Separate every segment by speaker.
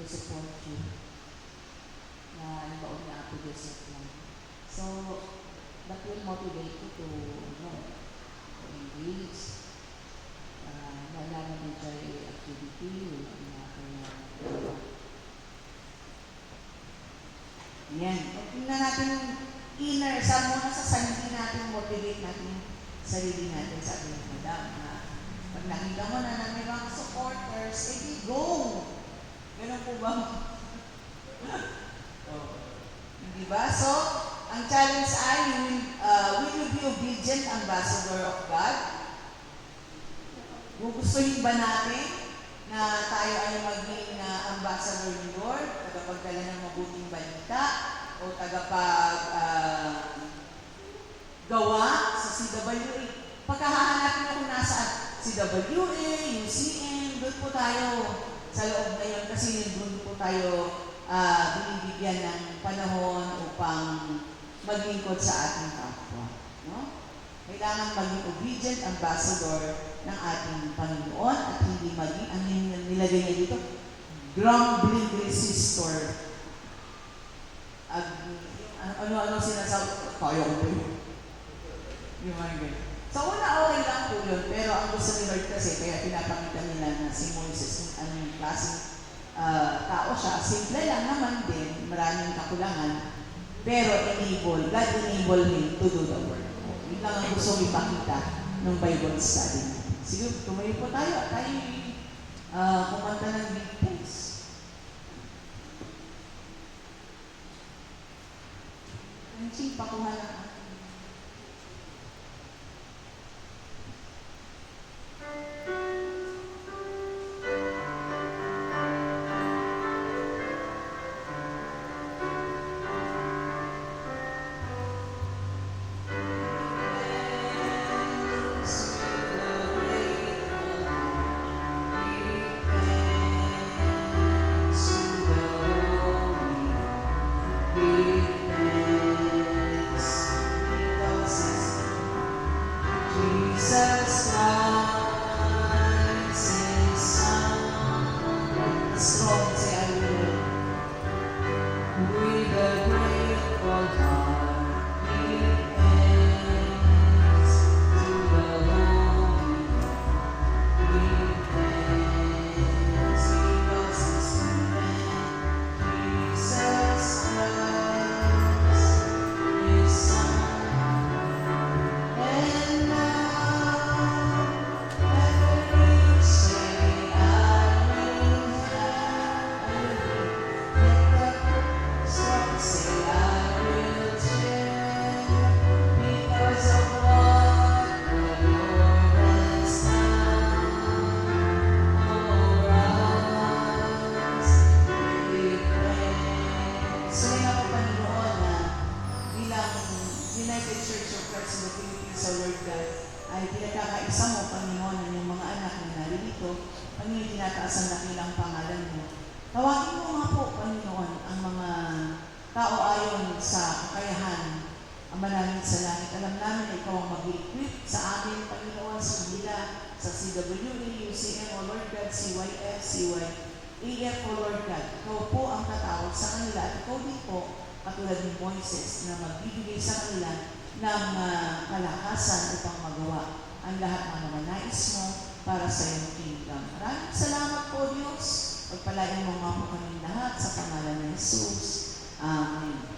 Speaker 1: to support you. Na baon na ako Joseph lang. So, that will motivate you to engage. Nalaman mo dyan activity, yan. Tingnan natin yung inner, saan muna sa sarili natin, motivate natin yung sarili natin. Sabi ng madam, pag nakita mo na may mga supporters, di go! Ganun po ba? Hindi ba? So, ang challenge ay, will you be obedient ambassador of God? Gugustuhin ba natin na tayo ay maging ambassador ni Lord, tagapagdala ng mabuting balita, o gawa sa CWA? Pagkahahanapin ako nasa CWA, UCM, doon po tayo sa loob na yun kasi doon po tayo binibigyan ng panahon upang maglingkod sa ating kapwa. No? Kailangan maging obedient ambassador ng ating Panginoon at hindi maging, ang nilagay niya dito, grumbling resistor. Ano sinasabi? Kaya ko ba yun? Yung mga ganyan. So, una okay lang po yun, pero ang gusto ni Lord kasi, kaya pinapakita nila na si Moises, ano yung klaseng tao siya, simple lang naman din, maraming kakulangan, pero God enable him to do the work. Yun lang ang gusto ipakita ng Bible study. Sige, tumayo po tayo at tayo kumanta ng big praise. Nancy, pakuha lang atin. Pagpalain mo nga po kami lahat sa pangalan ng Jesus. Amen.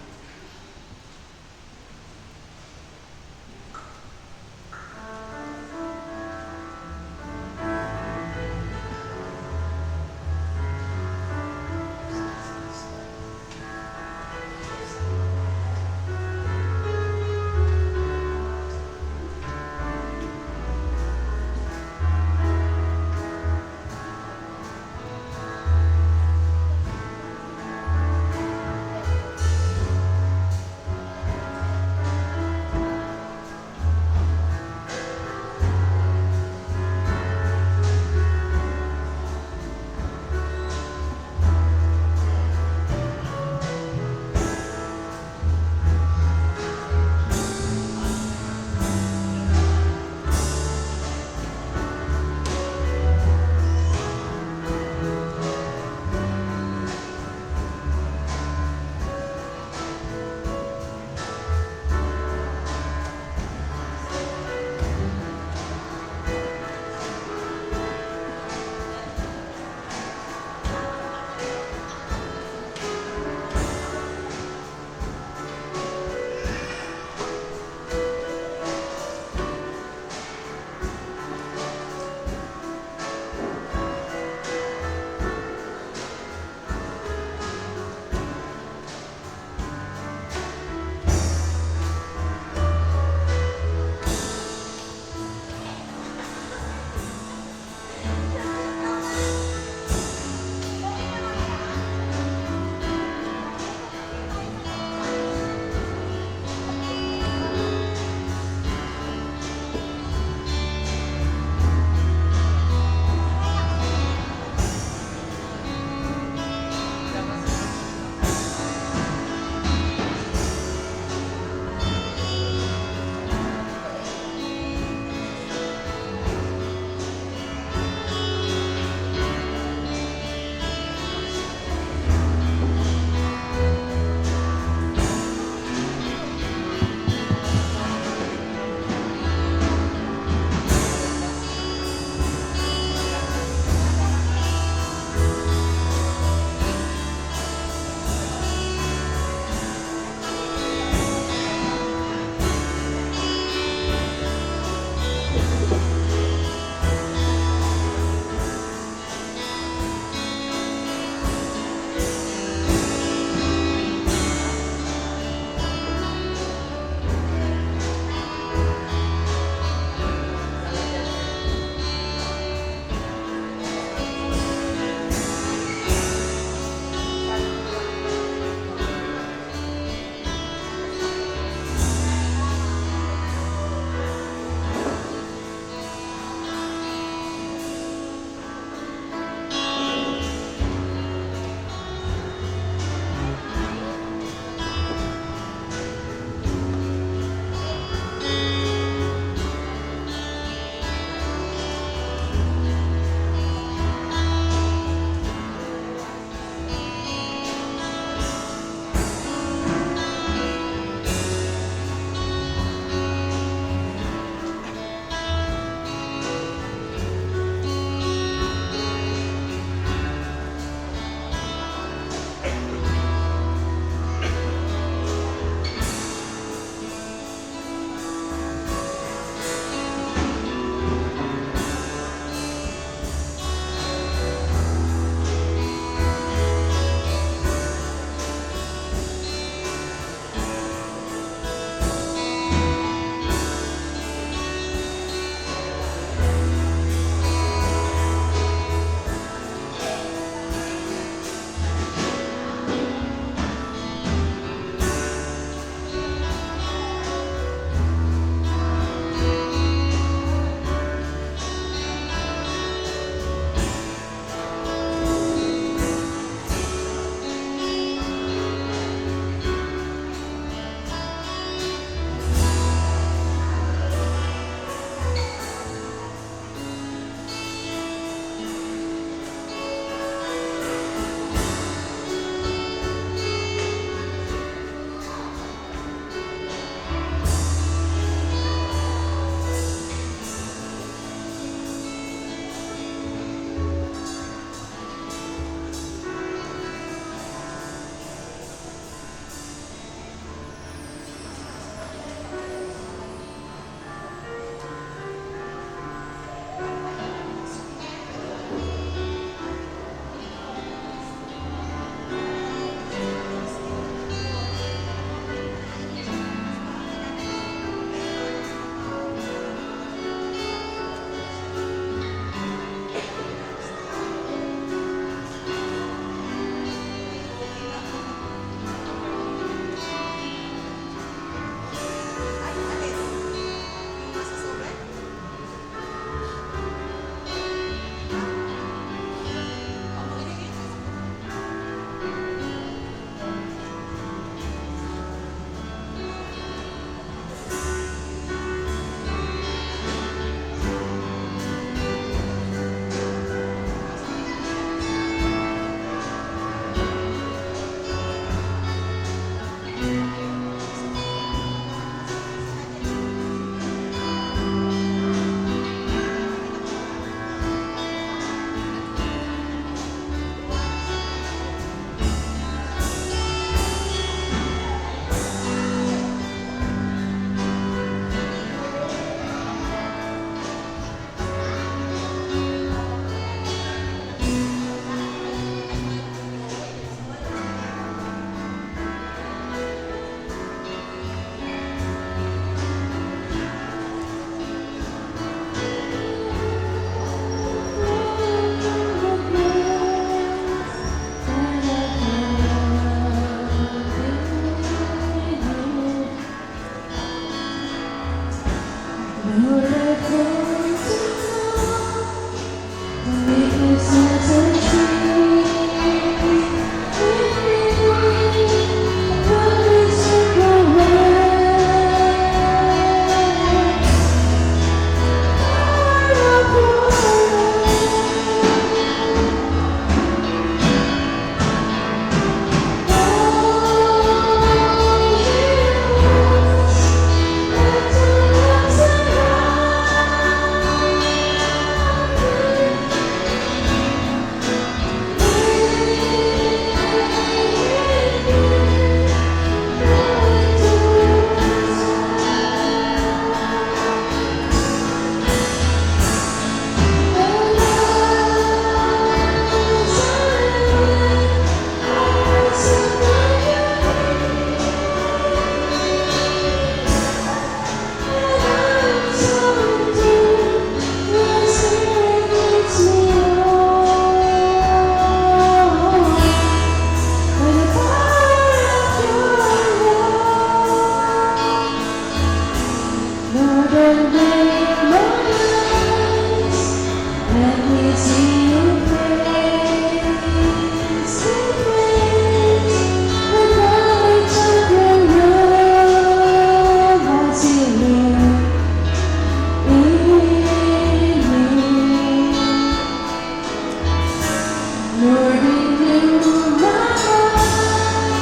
Speaker 2: Lord, renew my mind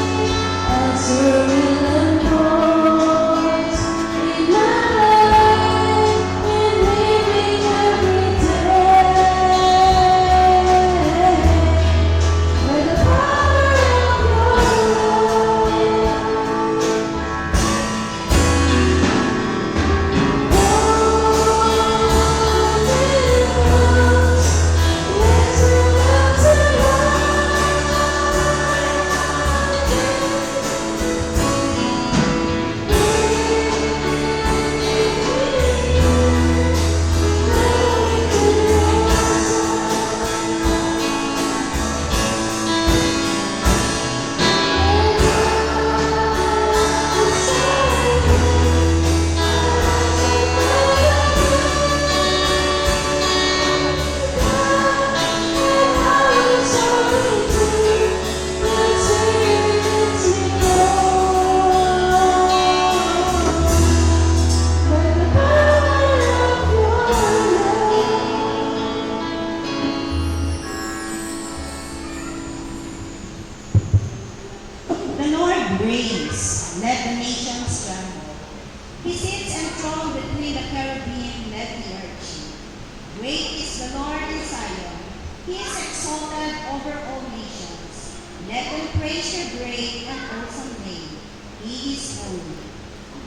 Speaker 2: as your will and voice in my life and living every day. By the power of your
Speaker 3: The Lord reigns, let the nations tremble. He sits enthroned between the cherubim, let the earth shake. Great is the Lord in Zion. He is exalted over all nations. Let them praise your great and awesome name. He is holy.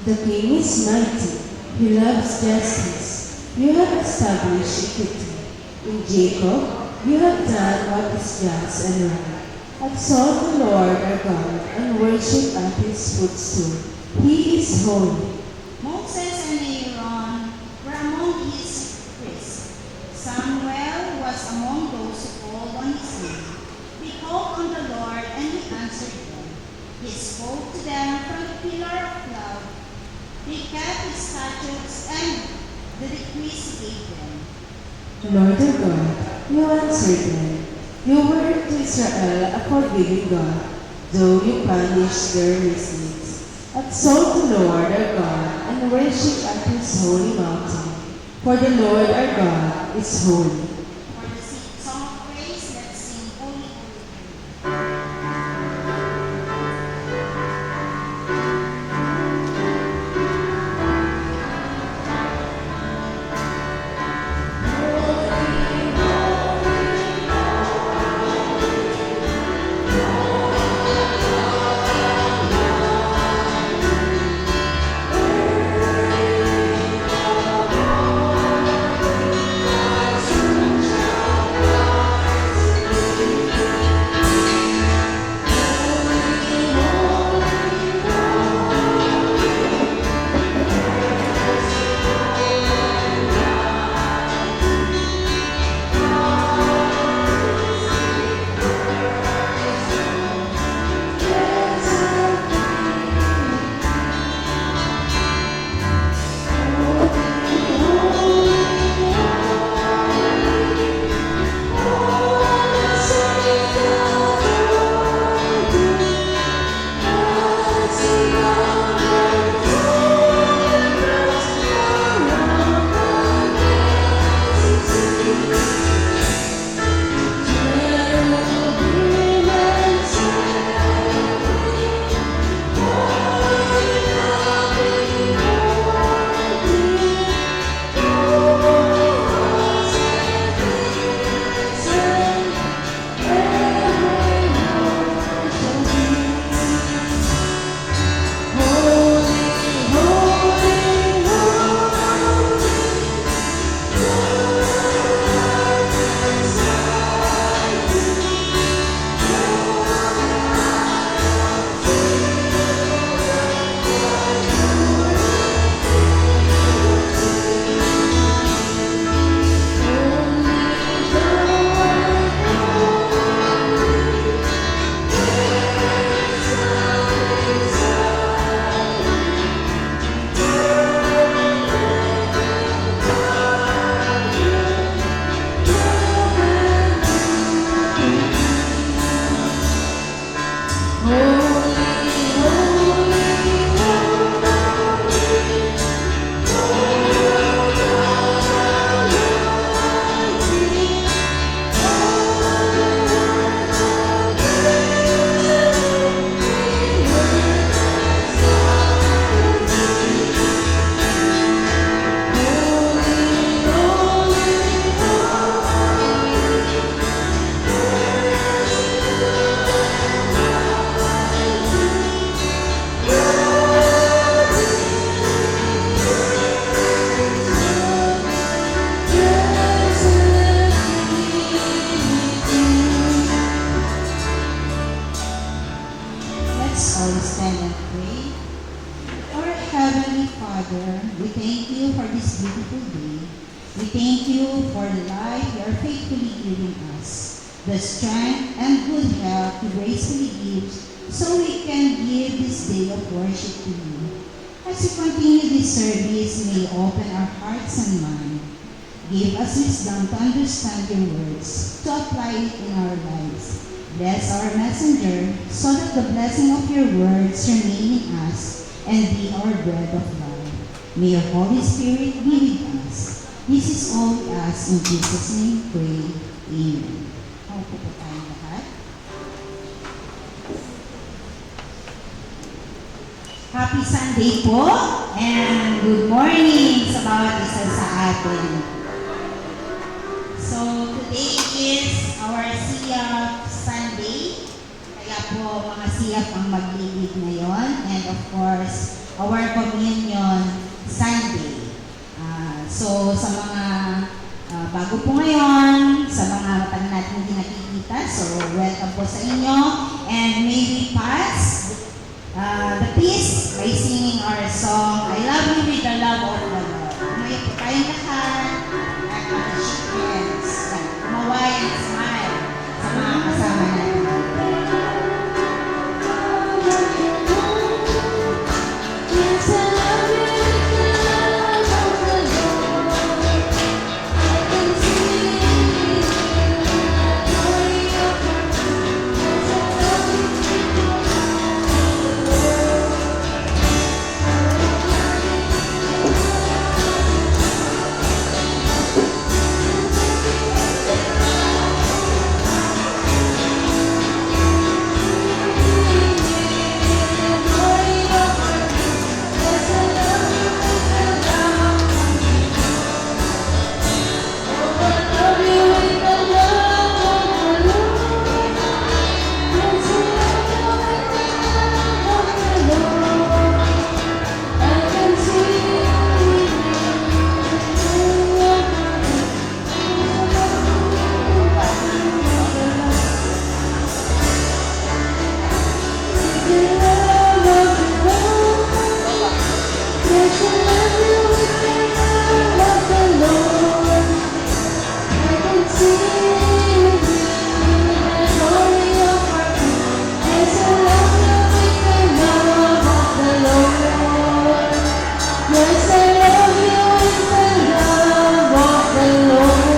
Speaker 2: The King is mighty, he loves justice. You have established equity. In Jacob, you have done what is just and right. Exalt the Lord our God and worship at his footstool. He is holy.
Speaker 3: Moses and Aaron were among his priests. Samuel was among those who called on his name. They called on the Lord and he answered them. He spoke to them from the pillar of cloud. They kept his statutes and the decrees he gave them.
Speaker 2: Lord our God, you answered them. You were to Israel a forgiving God, though you punish their misdeeds. Exalt the Lord our God and worship at his holy mountain. For the Lord our God is holy.
Speaker 3: For the song of praise, let's sing Holy, Holy, Holy. stand and pray. Our Heavenly Father, we thank you for this beautiful day. We thank you for the life you are faithfully giving us, the strength and good health you gracefully give, so we can give this day of worship to you. As we continue this service, may you open our hearts and mind. Give us wisdom to understand your words, to apply it in our lives. Bless our messenger, so that the blessing of your words remain in us and be our bread of life. May your Holy Spirit be with us. This is all we ask in Jesus' name, pray. Amen. Opo po tayong lahat. Happy Sunday po, and good morning sa bawat isa sa atin. So, today is our Siyap Sunday. Kaya po, mga Siyap ang maglilid ngayon. And of course, our Communion Sunday. So, sa mga bago po ngayon, sa mga matagal natin hindi nakikita, so welcome po sa inyo. And may we pass the peace by singing our song, I Love You with the Love of the Lord. Ngayon po tayong lahat. Maway and smile sa mga kasama natin.
Speaker 2: Yes, I love you with the love of the Lord. I can see it in the glory of your presence. Yes, I love you with the love of the Lord.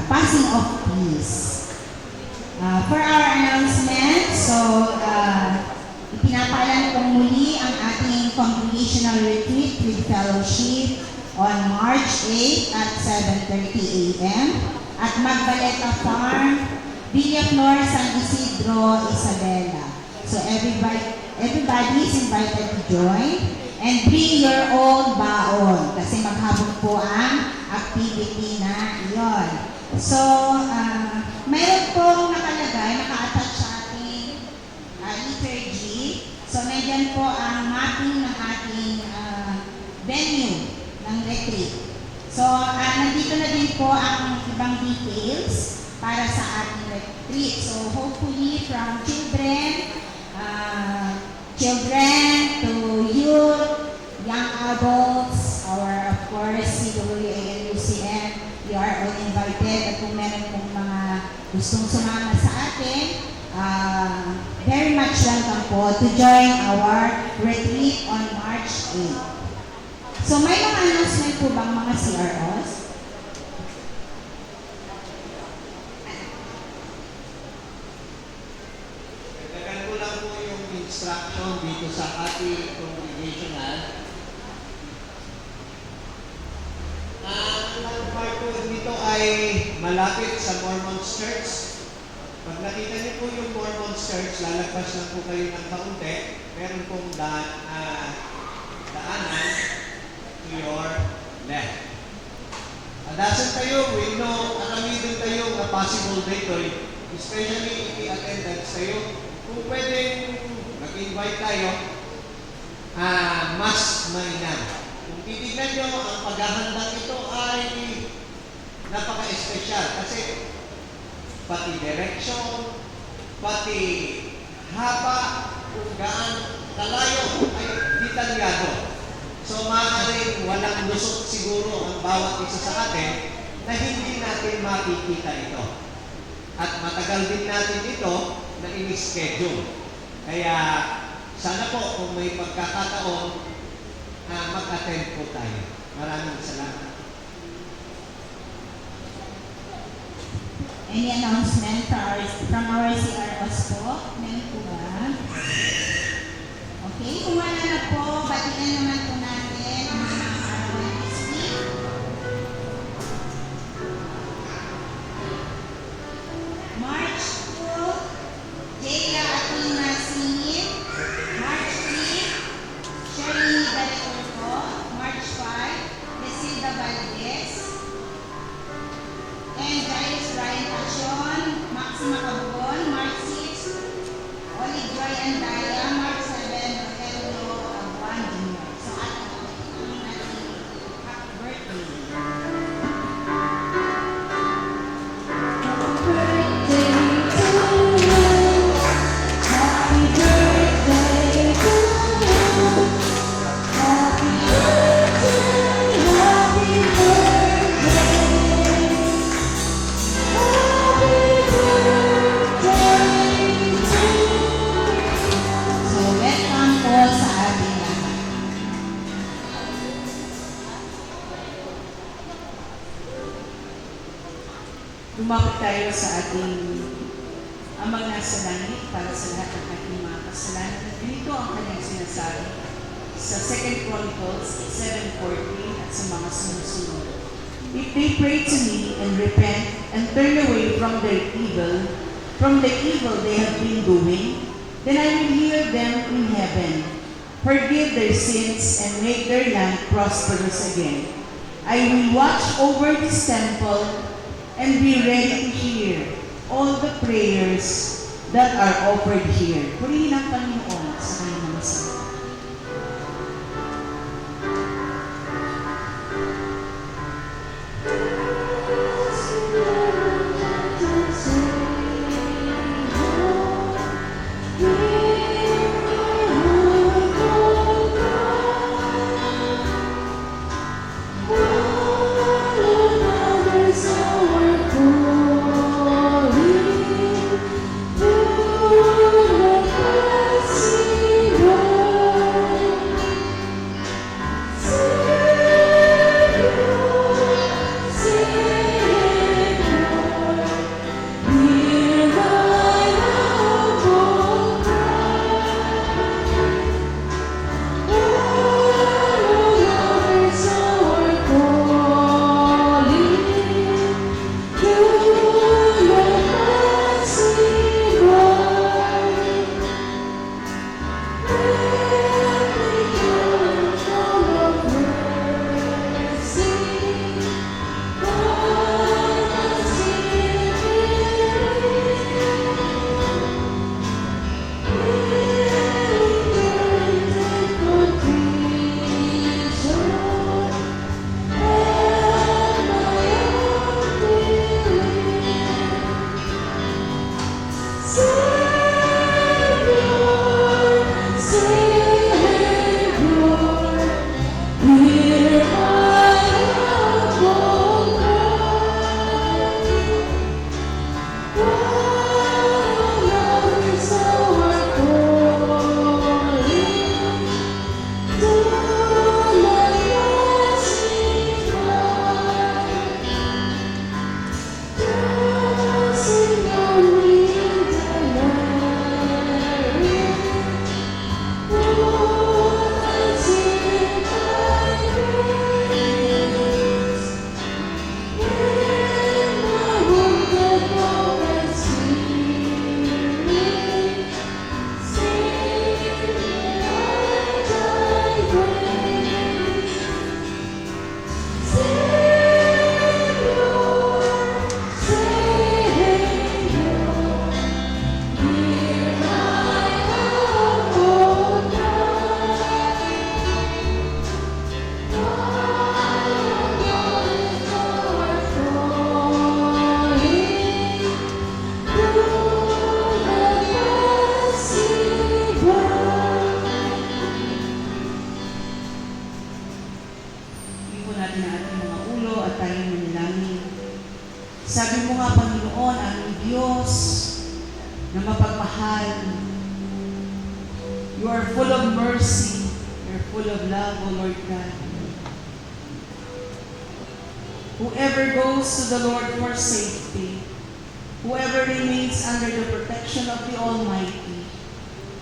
Speaker 3: Passing of peace. For our announcement, so ipinapalan kong muli ang ating congregational retreat with fellowship on March 8 at 7:30 a.m. at Magbaleta Farm, Villaflor, San Isidro, Isabela. So everybody is invited to join and bring your own baon kasi maghabong po ang activity na iyon. So, mayroon pong nakalagay, naka-attach sa ating liturgy. So, nandyan po ang mapping ng ating venue ng retreat. So, nandito na din po ang ibang details para sa ating retreat. So, hopefully from children to youth, young adults, or of course, CWA and UCM, you are all invited. At kung meron pong mga gustong sumama sa atin, very much welcome po to join our retreat on March 8. So may mga announcement po bang mga CROs?
Speaker 4: Dagdagan ko lang po yung instruction dito sa ating congregational. Ang landmark po dito ay malapit sa Mormons Church. Pag nakita niyo po yung Mormons Church, lalagpas lang po kayo ng kaunti. Meron pong daanan to your left. Adasan tayo, we know, alamidin tayo na possible victory. Especially if i-attendance tayo. Kung pwedeng mag-invite tayo, mas mainam. Kung titignan nyo, ang paghahandang ito ay napaka-espesyal kasi pati direction, pati haba, kung gaano kalayo ay detalyado. So maaaring walang lusot siguro ang bawat isa sa atin na hindi natin makikita ito. At matagal din natin ito na ini-schedule. Kaya sana po kung may pagkakataon, mag-attend po tayo. Maraming salamat.
Speaker 3: Any announcement from our CROs po? Meron po ba? Okay, kung wala na po, batian naman po natin ang mga arawan this week. March 2, Jayla Atina Singit. March 3, Shirley Baliturco. March 5, Lesilda Valdez. And Jairus Brian Pasion, Maxima Cabugon. March 6, Olive Joy Andaya. March 7, Rogelio Abuan Jr. So, ating natin happy birthday. So, welcome po sa ating lahat.
Speaker 1: Lumapit tayo sa ating Amang nasa langit para sa lahat ng ating mga kasalanan. At dito ang kanyang sinasabi sa 2 Chronicles 7:14 at sa mga sumusunod. If they pray to me and repent and turn away from the evil they have been doing, then I will hear them in heaven, forgive their sins and make their land prosperous again. I will watch over this temple and be ready to hear all the prayers that are offered here. Purihin ang Panginoon sa kanyang mga salita.
Speaker 2: Thank you.
Speaker 1: pagmamahal. You are full of mercy. You're full of love, O Lord God. Whoever goes to the Lord for safety, whoever remains under the protection of the Almighty,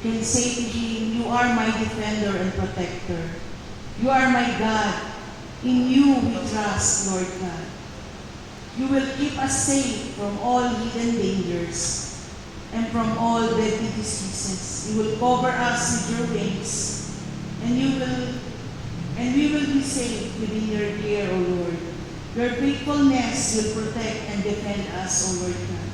Speaker 1: can say to Him, you are my defender and protector. You are my God. In you we trust, Lord God. You will keep us safe from all hidden dangers and from all deadly diseases. You will cover us with your wings, and we will be safe within your care, O Lord. Your faithfulness will protect and defend us, O Lord God.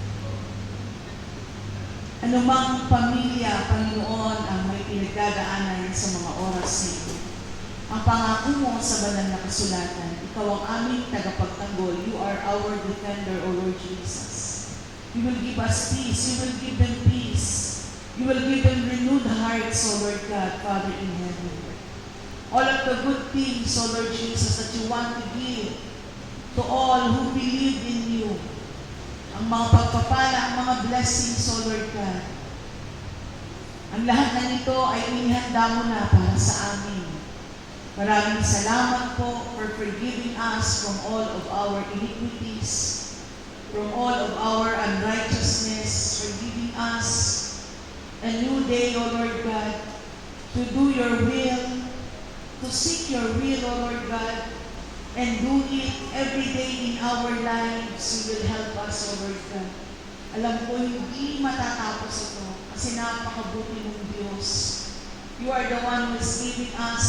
Speaker 1: Anumang pamilya, Panginoon, ang may pinagdadaanan sa mga oras na ito, ang pangako mo sa banal na kasulatan, ikaw ang aming tagapagtanggol. You are our defender, O Lord Jesus. You will give us peace. You will give them peace. You will give them renewed hearts, O Lord God, Father in heaven. All of the good things, O Lord Jesus, that you want to give to all who believe in you. Ang mga pagpapala, ang mga blessings, O Lord God. Ang lahat na nito ay inihanda mo na para sa amin. Maraming salamat po for forgiving us from all of our iniquities, from all of our unrighteousness, for giving us a new day, O Lord God, to do your will, to seek your will, O Lord God, and do it every day in our lives. You will help us, O Lord God. Alam ko, hindi matatapos ito kasi napakabuti mong Diyos. You are the one who is giving us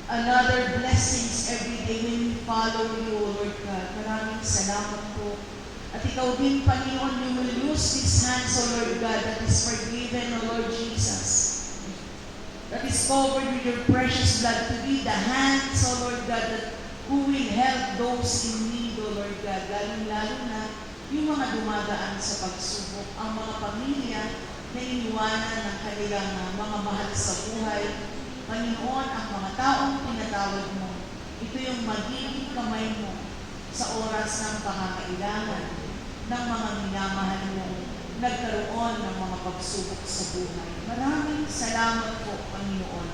Speaker 1: another blessings every day when we follow you, O Lord God. Maraming salamat po. At ikaw din, Panginoon, you will use these hands, O Lord God, that is forgiven, O Lord Jesus, that is covered with your precious blood, to be the hands, O Lord God, that who will help those in need, O Lord God, lalong-lalo na yung mga dumadaan sa pagsubok, ang mga pamilya na iniwanan ng kanilang mga mahal sa buhay. Panginoon, ang mga taong tinatawag mo, ito yung magiging kamay mo sa oras ng pangangailangan ng mga minamahal mo, nagkaroon ng mga pagsubok sa buhay. Maraming salamat po, Panginoon,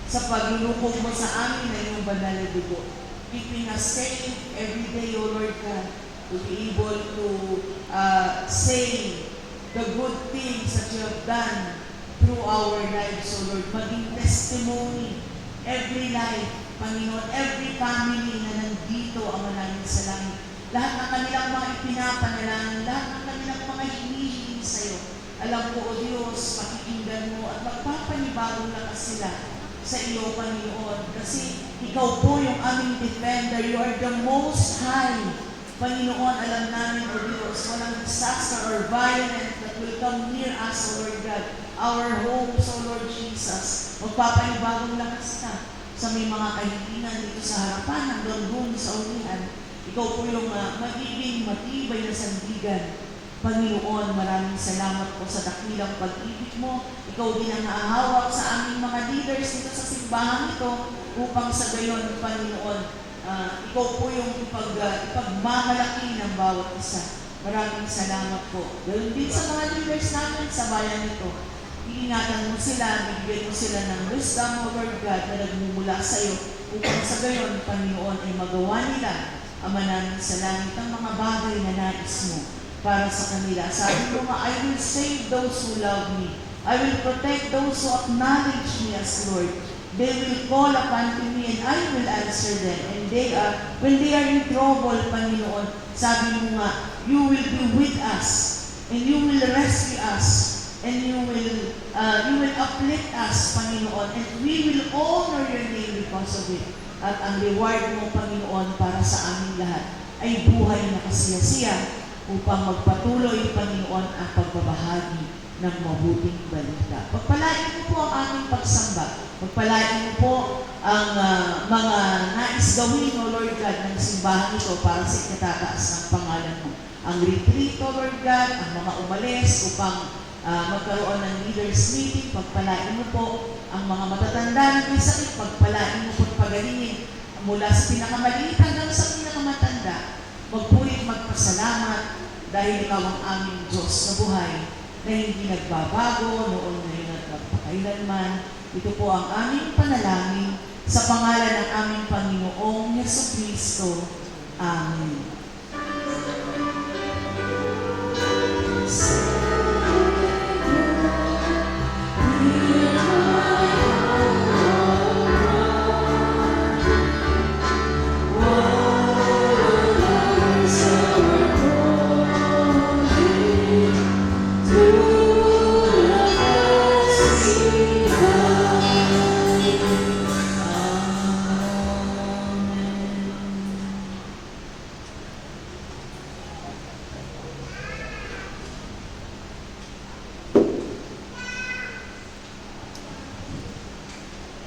Speaker 1: sa paglulukog mo sa amin na iyong banal na dugo. Keeping us safe every day, O Lord God, to be able to say the good things that you have done through our lives, O Lord, maging testimony, every life, Panginoon, every family na nandito, Ama namin sa langit, lahat ng kanilang mga ipinapanalangin, lahat ng kanilang mga hinihiling sa'yo, alam ko, O Diyos, pakikinggan mo at magpapanibagong lakas sila sa iyo, Panginoon, kasi ikaw po yung aming defender. You are the most high, Panginoon. Alam namin, O Diyos, walang disaster or violence that will come near us, O Lord God. Our homes, O Lord Jesus, magpapanibagong lakas ka sa may mga kahilingan dito sa harapan hanggang doon sa ulihan. Ikaw po yung magiging matibay na sandigan. Panginoon, maraming salamat po sa dakilang pag-ibig mo. Ikaw din ang naahawak sa aming mga leaders dito sa simbahan ito upang sa gayon, Panginoon, ikaw po yung ipagmamalaki ng bawat isa. Maraming salamat po. Ganoon din sa mga leaders namin sa bayan ito. Iingatan mo sila, bigyan mo sila ng wisdom, O Lord God, na nagmumula sa iyo upang sa gayon, Panginoon, ay magawa nila, Ama namin sa langit, ang mga bagay na nais mo para sa kanila. Sabi mo nga, I will save those who love me. I will protect those who acknowledge me as Lord. They will call upon to me and I will answer them. And when they are in trouble, Panginoon, sabi mo nga, you will be with us and you will rescue us. And you will uplift us, Panginoon, and we will honor your name because of it. At ang reward mo, Panginoon, para sa aming lahat ay buhay na kasiyasiya upang magpatuloy, Panginoon, ang pagbabahagi ng mabuting balita. Pagpalain mo po ang aming pagsamba. Pagpalain mo po ang mga nais gawin, O Lord God, ng simbahan ito para sa ikatataas ng pangalan mo. Ang retreat, O Lord God, ang mga umalis upang magkaroon ng leaders meeting, pagpalain mo po ang mga matatanda na may sakit, pagpalain mo po at pagalingin mula sa pinakamaliit hanggang sa pinakamatanda. Magpuri magpasalamat dahil ikaw ang aming Diyos na buhay na hindi nagbabago noon, ngayon at magpakailanman. Ito po ang aming panalangin sa pangalan ng aming Panginoong Yesukristo. Amen.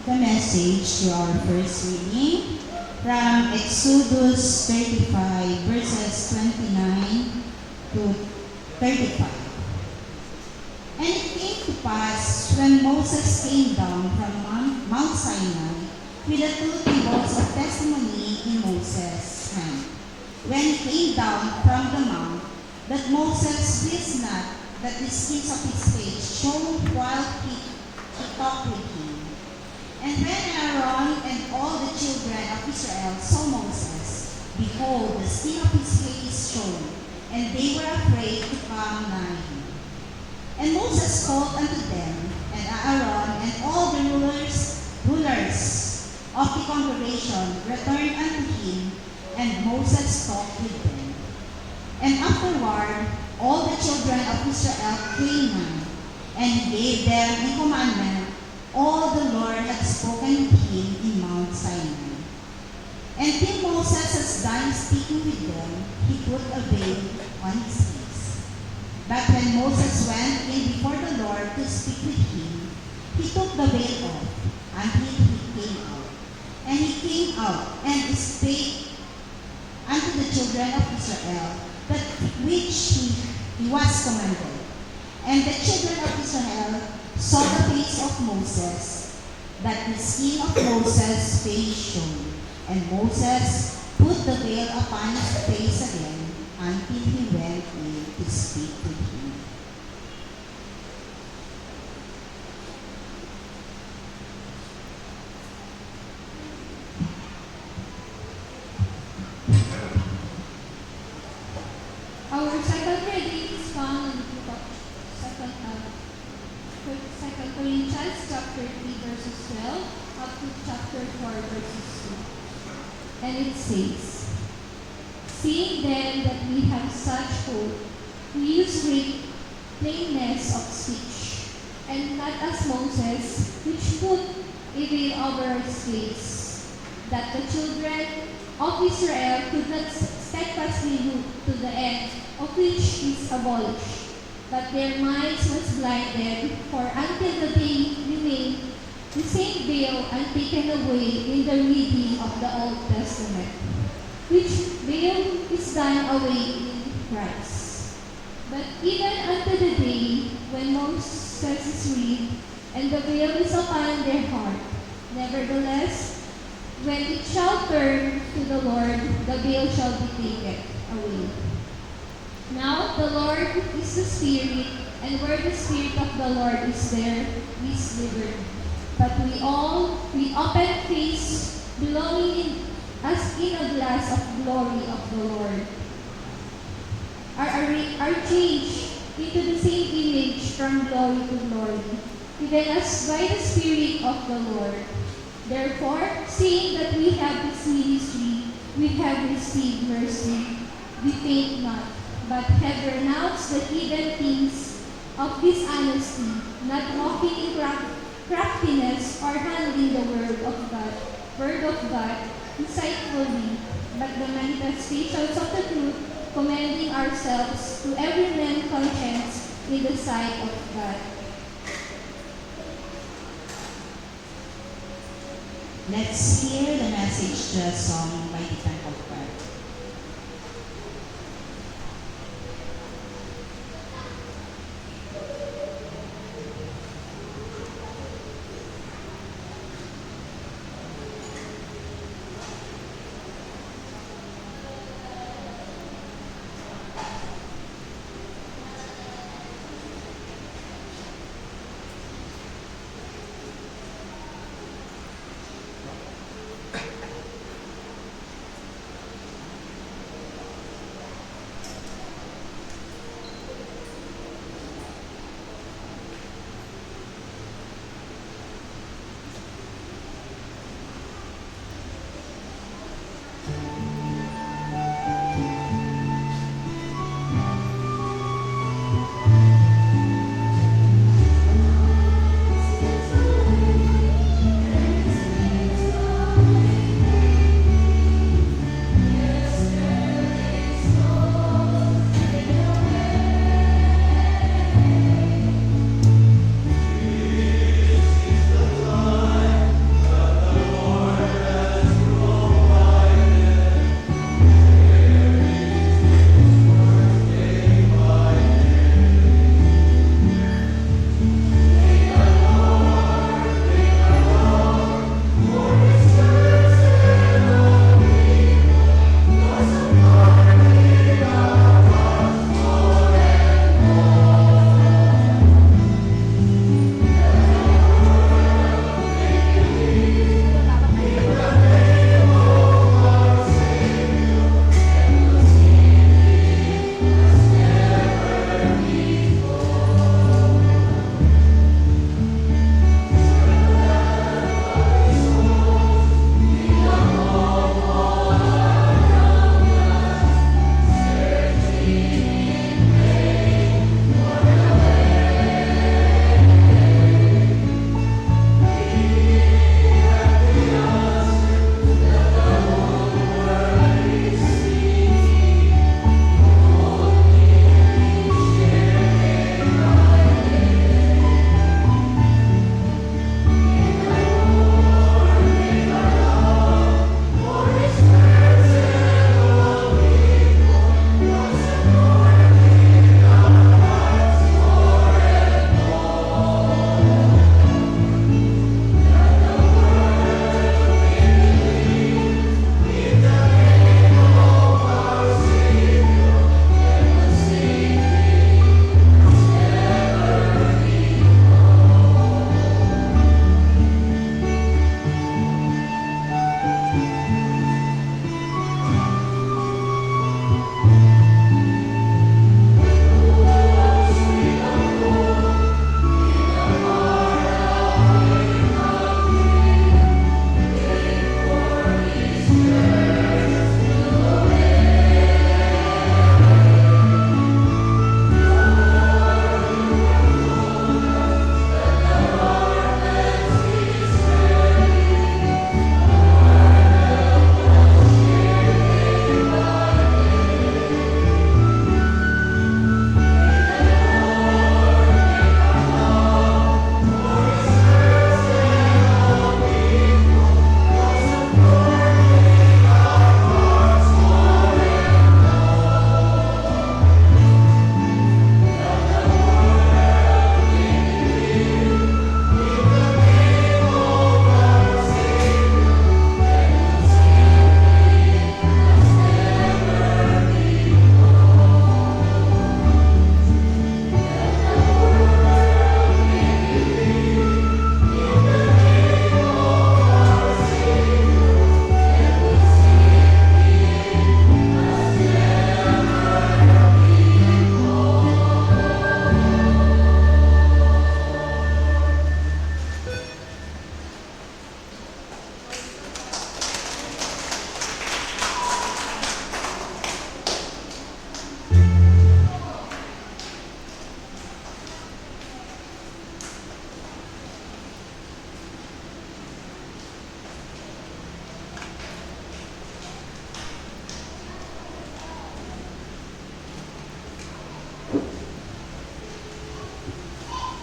Speaker 3: The message to our first reading from Exodus 35 verses 29 to 35. And it came to pass when Moses came down from Mount Sinai with the two tables of testimony in Moses' hand, when he came down from the mount, that Moses wist not that the skins of his face shone while he talked with him. And when Aaron and all the children of Israel saw Moses, behold, the skin of his face shone, and they were afraid to come nigh him. And Moses called unto them, and Aaron and all the rulers of the congregation returned unto him, and Moses talked with them. And afterward, all the children of Israel came nigh, and he gave them a commandment, all the Lord had spoken to him in Mount Sinai. And till Moses was done speaking with them, he put a veil on his face. But when Moses went in before the Lord to speak with him, he took the veil off until he came out. And he came out and spake unto the children of Israel that which he was commanded. And the children of Israel saw the face of Moses, that the skin of Moses' face shone. And Moses put the veil upon his face again until he went in to speak with him.
Speaker 5: Our second reading is found in the book of 2 Corinthians chapter 3 verses 12 up to chapter 4 verses 2. And it says, Seeing then that we have such hope, we use great plainness of speech, and not as Moses, which put a veil over his face, that the children of Israel could not steadfastly look to the end of which is abolished. But their minds was blinded, for until the day remained the same veil untaken away in the reading of the Old Testament, which veil is done away in Christ. But even unto the day when Moses is read, and the veil is upon their heart, nevertheless, when it shall turn to the Lord, the veil shall be taken away. Now the Lord is the Spirit, and where the Spirit of the Lord is, there is liberty. But we all, with open face, belonging in, as in a glass of glory of the Lord, are changed into the same image from glory to glory, even as by the Spirit of the Lord. Therefore, seeing that we have this ministry, we have received mercy, we faint not, but have renounced the hidden things of dishonesty, not walking in craftiness or handling the word of God, insightfully, but the manifestations of the truth, commending ourselves to every man's conscience in the sight of God.
Speaker 3: Let's hear the message to a song by the Temple Choir.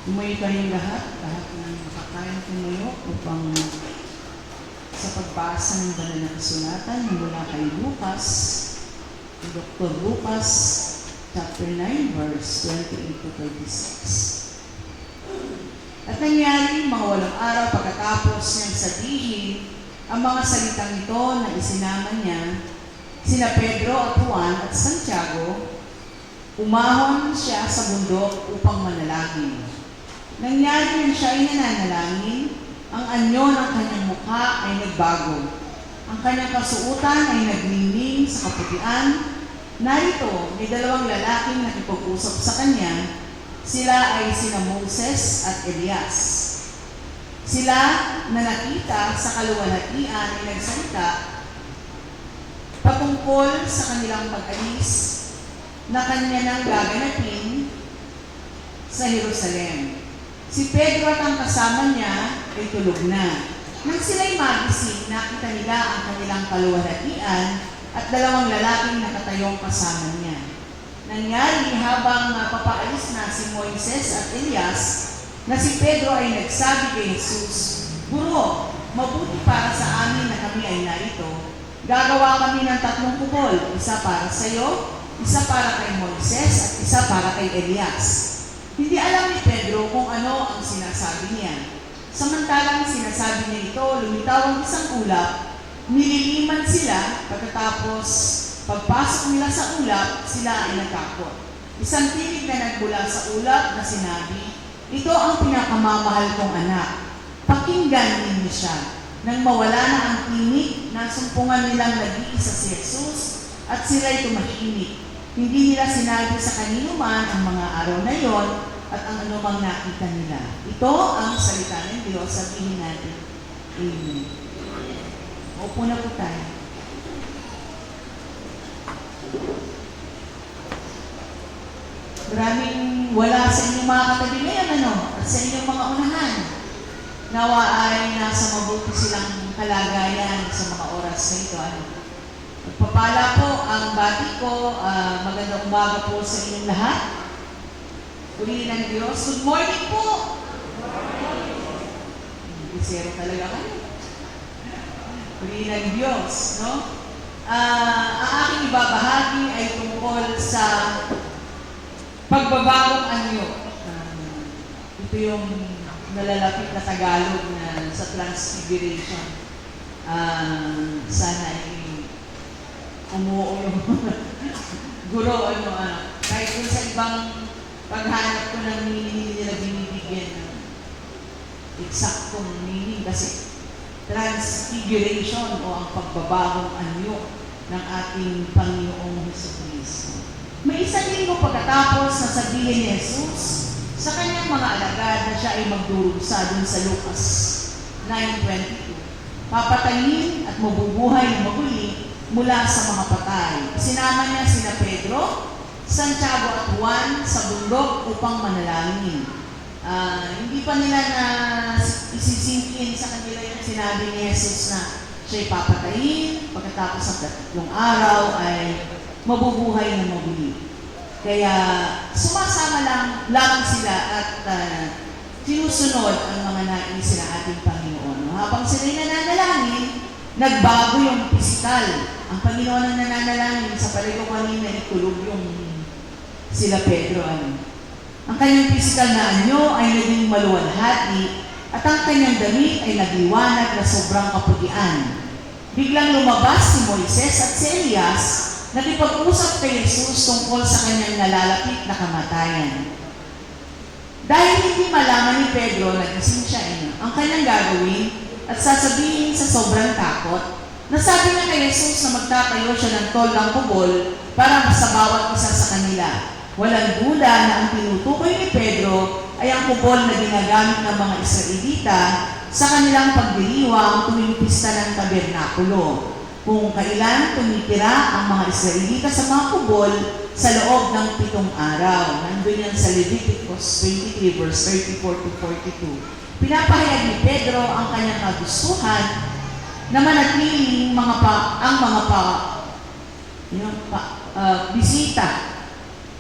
Speaker 1: Tumayo kayong lahat ng makakayang tumuyo upang sa pagbasa ng banal na kasulatan mula kay Lucas, Dr. Lucas, chapter 9, verse 28 to 36. At nangyari mga 8 araw pagkatapos niyang sabihin ang mga salitang ito na isinama niya, sina Pedro at Juan at Santiago, umahon siya sa bundok upang manalangin. Nangyari nang siya ay nananalangin, ang anyo ng kanyang mukha ay nagbago. Ang kanyang kasuotan ay naglingling sa kaputian. Narito, may 2 lalaking nakipag-usap sa kanya. Sila ay sina Moses at Elias. Sila na nakita sa kaluwalhatian ay nagsalita patungkol sa kanilang pag-alis na kanya nang gaganapin sa Jerusalem. Si Pedro at ang kasama niya ay tulog na. Nang sila'y magising, nakita nila ang kanilang kaluwalhatian at 2 lalaking nakatayong kasama niya. Nangyari habang papaalis na si Moises at Elias, na si Pedro ay nagsabi kay Jesus, "Guro, mabuti para sa amin na kami ay narito. Gagawa kami ng 3 kubol, isa para sa iyo, isa para kay Moises at isa para kay Elias." Hindi alam ni Pedro kung ano ang sinasabi niya. Samantalang sinasabi niya ito, lumitaw ang isang ulap, nililiman sila, pagkatapos pagpasok nila sa ulap, sila ay nagtakot. Isang tinig na nagmula sa ulap na sinabi, "Ito ang pinakamamahal kong anak. Pakinggan ninyo siya." Nang mawala na ang tinig, nasumpungan nilang nag-iisa si Jesus at sila'y tumahimik. Hindi nila sinabi sa kanino man ang mga araw na yon at ang anumang nakita nila. Ito ang salita ng Diyos, sabihin natin. Amen. Upo na po tayo. Maraming wala sa inyong mga katabi ngayon, at sa inyong mga unahan. Nawa ay nasa mabuti silang kalagayan sa mga oras na ito. Magpapala po ang bati ko, magandang umaga po sa inyong lahat. Purihin ng Diyos. Good morning po! Bisero talaga kayo. Purihin ng Diyos, no? Ang aking ibabahagi ay tungkol sa pagbabagong anyo. Ito yung nalalapit na Tagalog na sa Transfiguration. Sana ay umuo yung guro, kahit kung sa ibang paghanap ko ng meaning, hindi nila binibigyan ng eksaktong meaning kasi transfiguration o ang pagbabagong anyo ng ating Panginoong Jesucristo. May isang linggo pagkatapos na sabihin ni Jesus sa kanyang mga alagad na siya ay magdurusa dun sa Lucas 9:22. Papatayin at mabubuhay ng maguli mula sa mga patay. Sinama niya sina Pedro, Santiago at Juan sa bundok upang manalangin. Hindi pa nila na isisinkin sa kanila yung sinabi ni Jesus na siya'y papatayin, pagkatapos ng 3 araw ay mabubuhay na mabuli. Kaya sumasama lang sila at sinusunod ang mga nais ng ating Panginoon. Habang sila'y nananalangin, nagbago yung pisikal. Ang Panginoon ang nananalangin sa paligo kanina, itulog yung sila Pedro. Ang kanyang pisikal na anyo ay naging maluwalhati at ang kanyang damit ay nagliwanag na sobrang kaputian. Biglang lumabas si Moises at si Elias, nakipag-usap kay Jesus tungkol sa kanyang nalalapit na kamatayan. Dahil hindi malaman ni Pedro, nagising siya ang kanyang gagawin at sasabihin sa sobrang takot, nasabi niya kay Jesus na magtatayo siya ng toldang kubol para sa bawat isa sa kanila. Walang duda na ang tinutukoy ni Pedro ay ang kubol na ginagamit ng mga Israelita sa kanilang pagdiriwang tuwing pista ng tabernakulo, kung kailan tumitira ang mga Israelita sa mga kubol sa loob ng 7 araw. Nandun yan sa Leviticus 23 verse 34 to 42. Pinapahayag ni Pedro ang kanyang kagustuhan na manatiling bisita,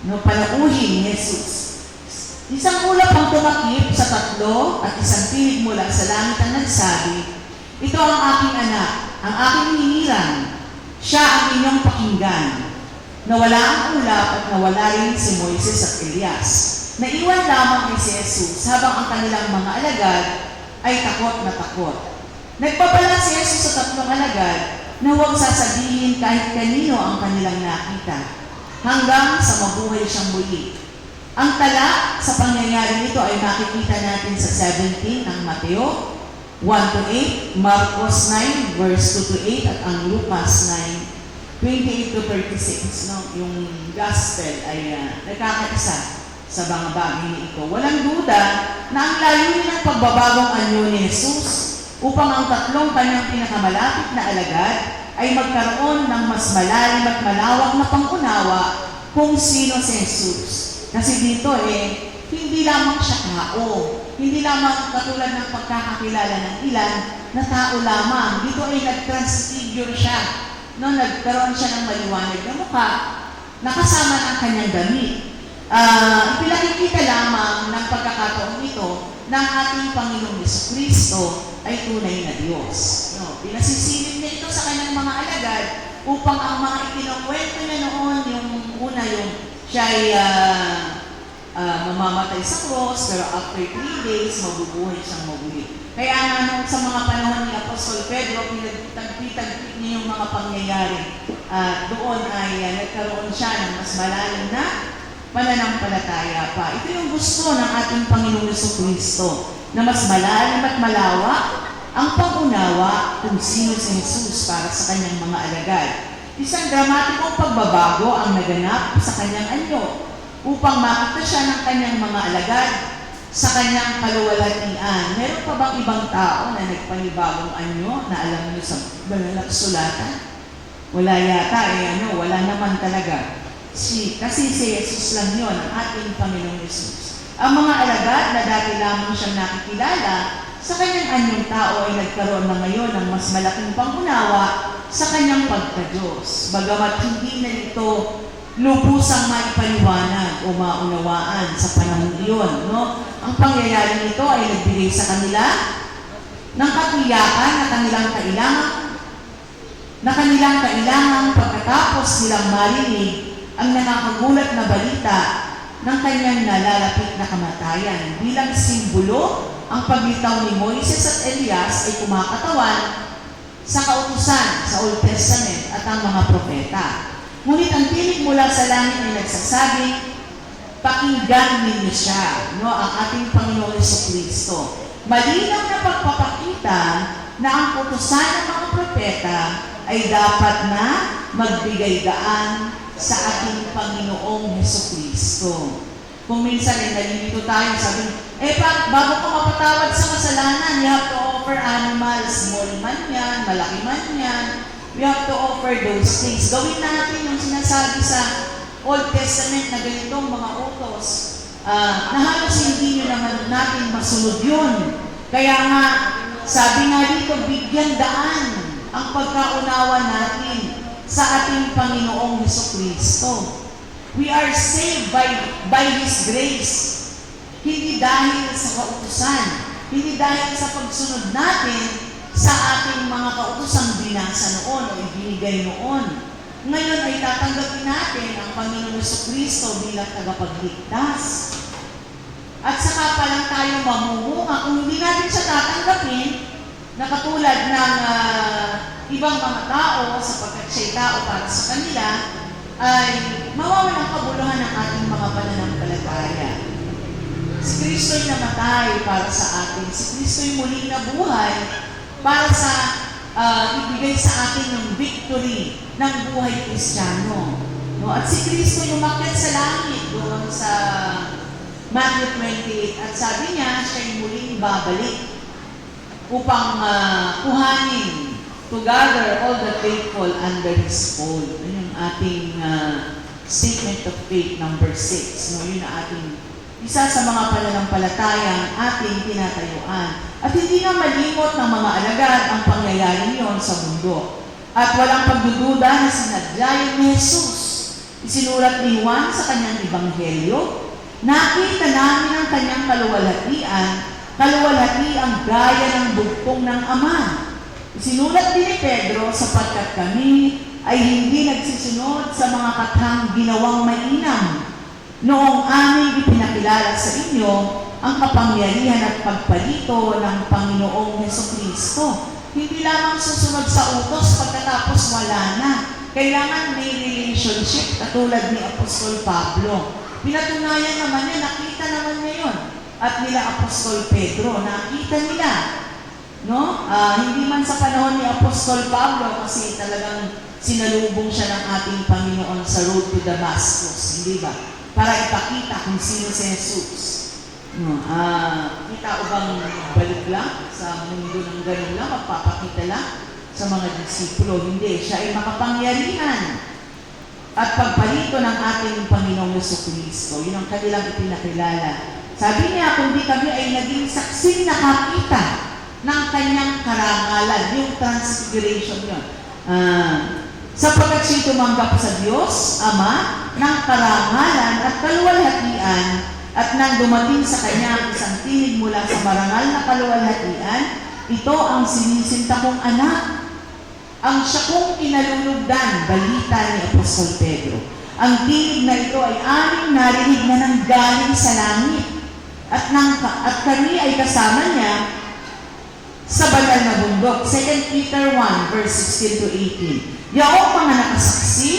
Speaker 1: panauhin ni Jesus. Isang ulap ang tumakip sa tatlo at isang tinig mula sa langit ang nagsabi, "Ito ang aking anak, ang aking hinirang. Siya ang inyong pakinggan." Nawala ang ulap at nawala rin si Moises at Elias. Naiwan lamang ni si Jesus habang ang kanilang mga alagad ay takot na takot. Nagpapala si Jesus sa tatlong alagad na huwag sasabihin kahit kanino ang kanilang nakita, hanggang sa mabuhay siyang muli. Ang tala sa pangyayari nito ay makikita natin sa 17 ng Mateo 1-8, Marcos 9, verse 2-8, at ang Lucas 9, 28-36. No? Yung gospel ay nagkakaisa sa mga bagay na ito. Walang duda na ang layunin ng pagbabagong anyo ni Jesus upang ang tatlong kanyang pinakamalapit na alagad ay magkaroon ng mas malalim at malawak na pangunawa kung sino si Jesus. Kasi dito hindi lamang siya tao, hindi lamang katulad ng pagkakakilala ng ilan na tao lamang. Dito ay nag-transfigure siya. No, nagkaroon siya ng maliwanag na mukha, nakasama ng kanyang damit. Ipinakikita lamang ng pagkakataon ito ng ating Panginoong Jesucristo ay tunay na Diyos. No, pinasisilip niya ito sa kanyang mga alagad upang ang mga ikinukwento niya noon, yung una siya ay mamamatay sa cross, pero after 3 days, mabubuhay siyang muli. Kaya nga nung sa mga panahon ni Apostol Pedro, pinagtagpit niya yung mga pangyayari. Doon ay nagkaroon siya ng mas malalim na pananampalataya pa. Ito yung gusto ng ating Panginoong Jesucristo, na mas malalim at malawak ang pag-unawa kung sino si Jesus para sa kanyang mga alagad. Isang dramatikong pagbabago ang naganap sa kanyang anyo upang makita siya ng kanyang mga alagad sa kanyang kaluwalhatian. Meron pa bang ibang tao na nagpanibagong anyo na alam niyo sa banal na sulatan? Wala yata, wala naman talaga. Kasi si Jesus lang yun, ang ating Panginoong Jesus. Ang mga alagad na dati lamang siyang nakikilala sa kanyang anyong tao ay nagkaroon na ngayon ng mas malaking pangunawa sa kanyang pagka-Diyos. Bagamat hindi na ito lubusang maipaliwanag o maunawaan sa panahon iyon. No? Ang pangyayari nito ay nagbigay sa kanila ng katiyakan na kanilang kailangan pagkatapos nilang marinig ang nakakagulat na balita ng kanyang nalalapit na kamatayan. Bilang simbolo, ang paglitaw ni Moises at Elias ay kumakatawan sa kautusan sa Old Testament at ang mga propeta. Ngunit ang tinig mula sa langit ay nagsasabi, "Pakinggan ninyo siya," no, ang ating Panginoong Jesucristo. Malinaw na pagpapakita na ang utusan ng mga propeta ay dapat na magbigay daan sa ating Panginoong Jesucristo. Kung minsan ay nalilito tayo, sabi, bago ka mapatawad sa kasalanan, you have to offer animals, small man yan, malaki man yan. We have to offer those things. Gawin natin yung sinasabi sa Old Testament na ganitong mga utos. Na halos hindi nyo naman natin masunod yun. Kaya nga, sabi nga dito, bigyan daan ang pagkaunawa natin sa ating Panginoong Jesucristo. We are saved by His grace. Hindi dahil sa kautusan, hindi dahil sa pagsunod natin sa ating mga kautosang binasa noon o ibinigay noon. Ngayon ay tatanggapin natin ang Panginoong Jesucristo bilang tagapagligtas. At saka pa lang tayo mamumunga kung hindi natin siya tatanggapin, na katulad ng ibang mga tao sapagkat siya'y tao para sa kanila, ay mawawalan kabuluhan ng ating mga pananampalataya. Si Kristo'y namatay para sa atin. Si Kristo'y muling nabuhay para sa ibigay sa atin ng victory ng buhay Kristiyano. No? At si Kristo umakyat sa langit doon sa Matthew 28 at sabi niya, siya'y muling babalik upang kuhanin to gather all the faithful under His fold. Yun yung ating statement of faith number 6. No? Yun ang ating isa sa mga pananampalatayang ating tinatayuan. At hindi na malimot ng mga alagad ang pangyayari niyon sa mundo. At walang pagdududa na sinadya yung ni Jesus. Isinulat ni Juan sa kanyang ebanghelyo, Nakita namin ang kanyang kaluwalhatiang gaya ng bugtong ng Ama. Sinulat din ni Pedro, sapagkat kami ay hindi nagsisunod sa mga kathang ginawang mainam. Noong aming ipinakilala sa inyo ang kapangyarihan at pagpalito ng Panginoong Hesukristo. Hindi lamang susunod sa utos pagkatapos wala na. Kailangan may relationship katulad ni Apostol Pablo. Pinatunayan naman niya, nakita naman niya yun. At nila Apostol Pedro, nakita nila. No? Hindi man sa panahon ni Apostol Pablo kasi talagang sinalubong siya ng ating Panginoon sa road to Damascus, hindi ba? Para ipakita kung sino si Jesus. No? Kita o bang balik lang sa mundo ng ganun lang, magpapakita lang sa mga disipulo? Hindi, siya ay makapangyarihan at pagpalito ng ating Panginoong Jesucristo. Yun ang kanilang ipinakilala. Sabi niya, kung di kami ay naging saksing nakakita ng kanyang karangalan, yung transfiguration yun. Sapagkat siya tumanggap sa Diyos, Ama, ng karangalan at kaluwalhatian, at nang dumating sa kanya ang isang tinig mula sa marangal na kaluwalhatian, ito ang sinisinta kong anak. Ang siya kong kinalulugdan, balita ni Apostol Pedro. Ang tinig na ito ay aming narinig na nanggaling sa langit. At kami ay kasama niya sa banal na bundok. 2 Peter 1, verse 16 to 18. Yaong mga nakasaksi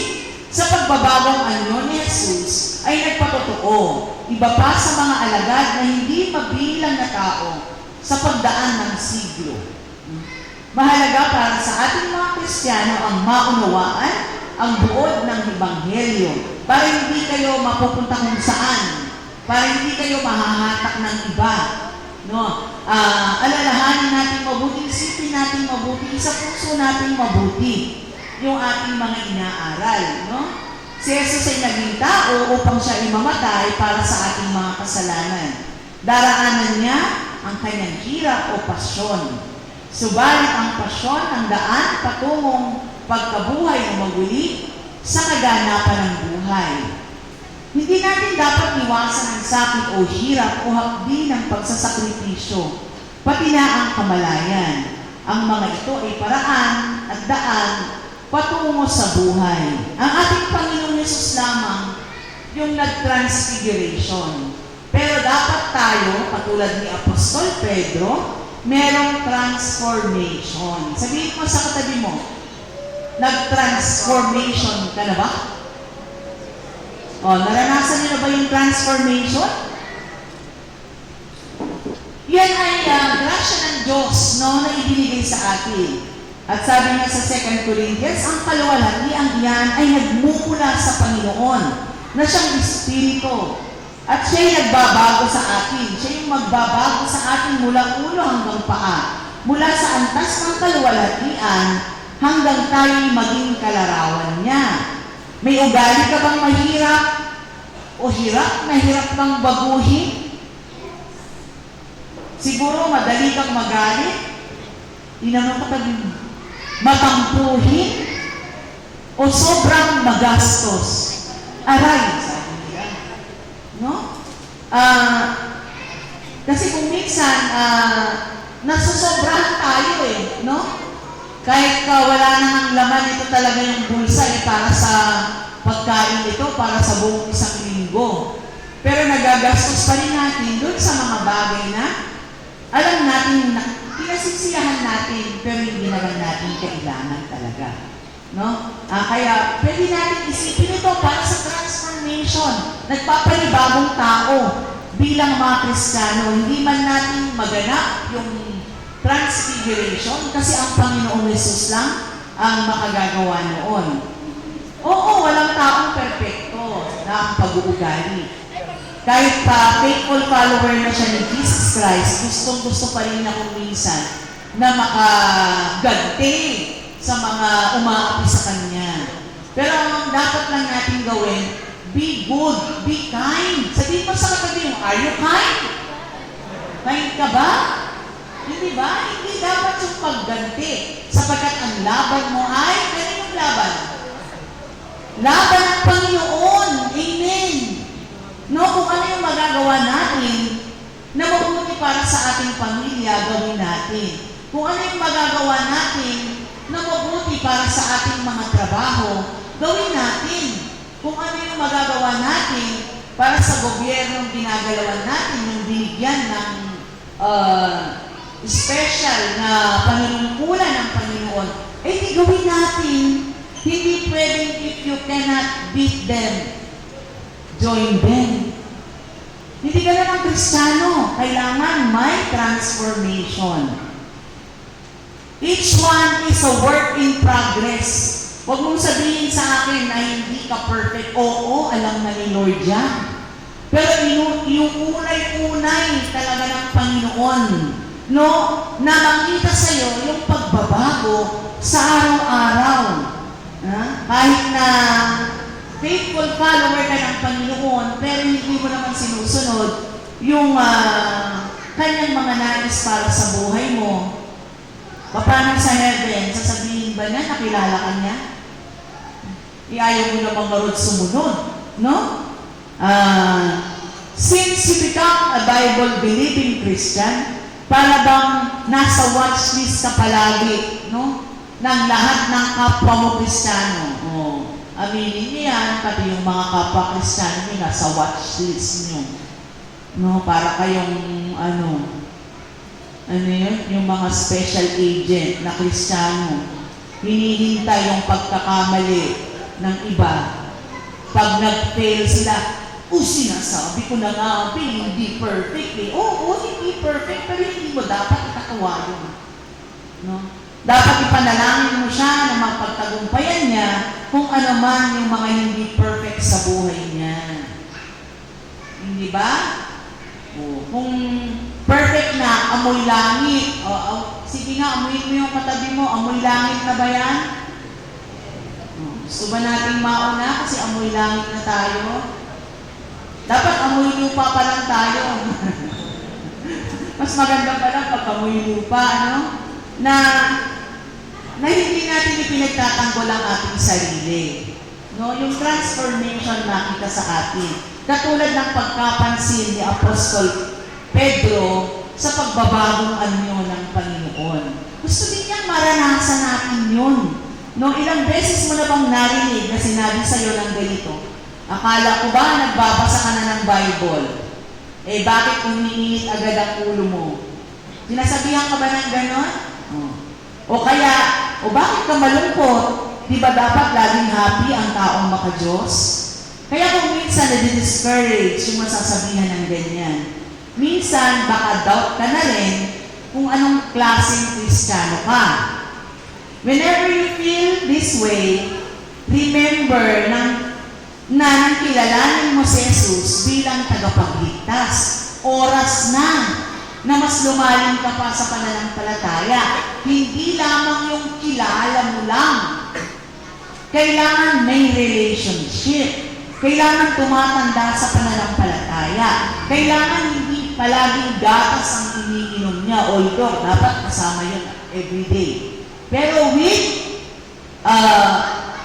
Speaker 1: sa pagbabagong anyo ni Jesus ay nagpatotoo. Iba pa sa mga alagad na hindi mabilang na tao sa pagdaan ng siglo. Mahalaga para sa ating mga Kristiyano ang maunawaan ang buod ng Ebanghelyo para hindi kayo mapupunta kung saan, para hindi kayo mahahatak ng iba. No? Alalahanin natin mabuti, isipin natin mabuti, sa puso natin mabuti yung ating mga inaaral. No? Si Jesus ay naging tao upang siya ay mamatay para sa ating mga kasalanan. Daraanan niya ang kanyang hirap o pasyon. Subalit ang pasyon ang daan patungong pagkabuhay o maguli sa kaganapan ng buhay. Hindi natin dapat iwasan ang sakit o hirap o hakdi ng pagsasakripisyo, pati na ang kamalayan. Ang mga ito ay paraan at daan patungo sa buhay. Ang ating Panginoon Yesus lamang yung nag-transfiguration. Pero dapat tayo, katulad ni Apostol Pedro, merong transformation. Sabihin mo sa katabi mo, nag-transformation ka na ba? Naranasan niyo na ba yung transformation? Yan ay grasya ng Diyos, no, na ibinigay sa atin. At sabi nga sa 2 Corinthians, ang kaluwalhatian yan ay nagmumula sa Panginoon, na siyang Espiritu. At siya'y nagbabago sa atin. Siya yung magbabago sa atin mula ulo hanggang paa. Mula sa antas ng kaluwalhatian hanggang tayo'y maging kalarawan niya. May ugali ka bang mahirap? O hirap na hirap kang baguhin? Siguro madali kang magalit? Tinanong ka matampuhin? O sobrang magastos? Aray, sabi nila. No? Kasi kung minsan, nasusobrahan tayo no? Kahit wala nang laman, ito talaga yung bulsa para sa pagkain ito, para sa buong isang linggo. Pero nagagastos pa rin natin doon sa mga bagay na alam natin na pinasisiyahan natin, pero hindi naman natin kailangan talaga. No? Kaya pwede natin isipin ito para sa transformation. Nagpapanibagong tao bilang mga Kristiyano. Hindi man natin maganap yung transfiguration kasi ang Panginoong Jesus lang ang makagagawa noon. Oo, walang taong perfecto na ang pag-uugali. Kahit faithful follower na siya ni Jesus Christ, gustong-gusto pa rin akong minsan na makaganti sa mga umaapi sa Kanya. Pero ang dapat lang natin gawin, be good, be kind. Sabihin mo sa katabi mo, are you kind? Kind ka ba? Hindi ba? Hindi dapat yung pagganti. Sapagkat ang laban mo ay, kaninong laban? Laban ng Panginoon. Amen. No, kung ano yung magagawa natin na mabuti para sa ating pamilya, gawin natin. Kung ano yung magagawa natin na mabuti para sa ating mga trabaho, gawin natin. Kung ano yung magagawa natin para sa gobyernong ginagalawan natin, yung binigyan ng special na panunungkulan ng Panginoon, di gawin natin. Hindi pwedeng if you cannot beat them, join them. Hindi ka naman Kristiyano. Kailangan may transformation. Each one is a work in progress. Huwag mong sabihin sa akin na hindi ka perfect. Oo, alam na ni Lord yan. Pero yung unay-unay talaga ng Panginoon, no, na makita sa'yo yung pagbabago sa araw-araw. Kahit na faithful follower ka ng Panginoon, pero hindi mo naman sinusunod yung kanyang mga nais para sa buhay mo. Paano sa heaven, sasabihin ba niya, nakilala ka niya? Iayaw mo namang marod sumunod, no? Since you become a Bible-believing Christian, para bang nasa watchlist ka palagi, no? Ng lahat ng kapwa mo Kristiyano. Aminin niyo yan, pati yung mga kapwa Kristiyano niyo nasa watchlist niyo. No? Para kayong, yung mga special agent na Kristiyano. Hinihintay yung pagkakamali ng iba. Pag nag-fail sila, sinasabi ko na nga, hindi perfect eh. Oo, hindi perfect, pero hindi mo dapat itakawa yun. No? Dapat ipanalangin mo siya na magpagtagumpayan niya kung ano man yung mga hindi perfect sa buhay niya. Hindi ba? Kung perfect na, amoy langit. Sige nga, amuyin mo yung katabi mo. Amoy langit na ba yan? Gusto ba nating mauna kasi amoy langit na tayo? Dapat amoy lupa pa lang tayo. Mas maganda pa lang pag amoy lupa, na hindi natin ipinagtatanggol ang ating sarili. No? Yung transformation nakita sa atin. Katulad ng pagkapansin ni Apostol Pedro sa pagbabagong anyo ng Panginoon. Gusto din niyang maranasan natin yun. No? Ilang beses mo na bang narinig na sinabi sa'yo ng ganito? Akala ko ba nagbabasa ka na ng Bible? Bakit umiinit agad ang ulo mo? Sinasabihan ka ba ng ganon? O bakit ka malungkot? Di ba dapat laging happy ang taong maka-Diyos? Kaya kung minsan na-discourage yung masasabihan ng ganyan, minsan baka doubt ka na rin kung anong klaseng Kristiyano ka. Whenever you feel this way, remember na nang kilalanin mo si Jesus bilang tagapagligtas. Oras na mas lumalim ka pa sa pananampalataya. Hindi lamang yung kilala mo lang. Kailangan may relationship. Kailangan tumatanda sa pananampalataya. Kailangan hindi palaging gatas ang iniinom niya. Although, dapat kasama yun everyday. Pero with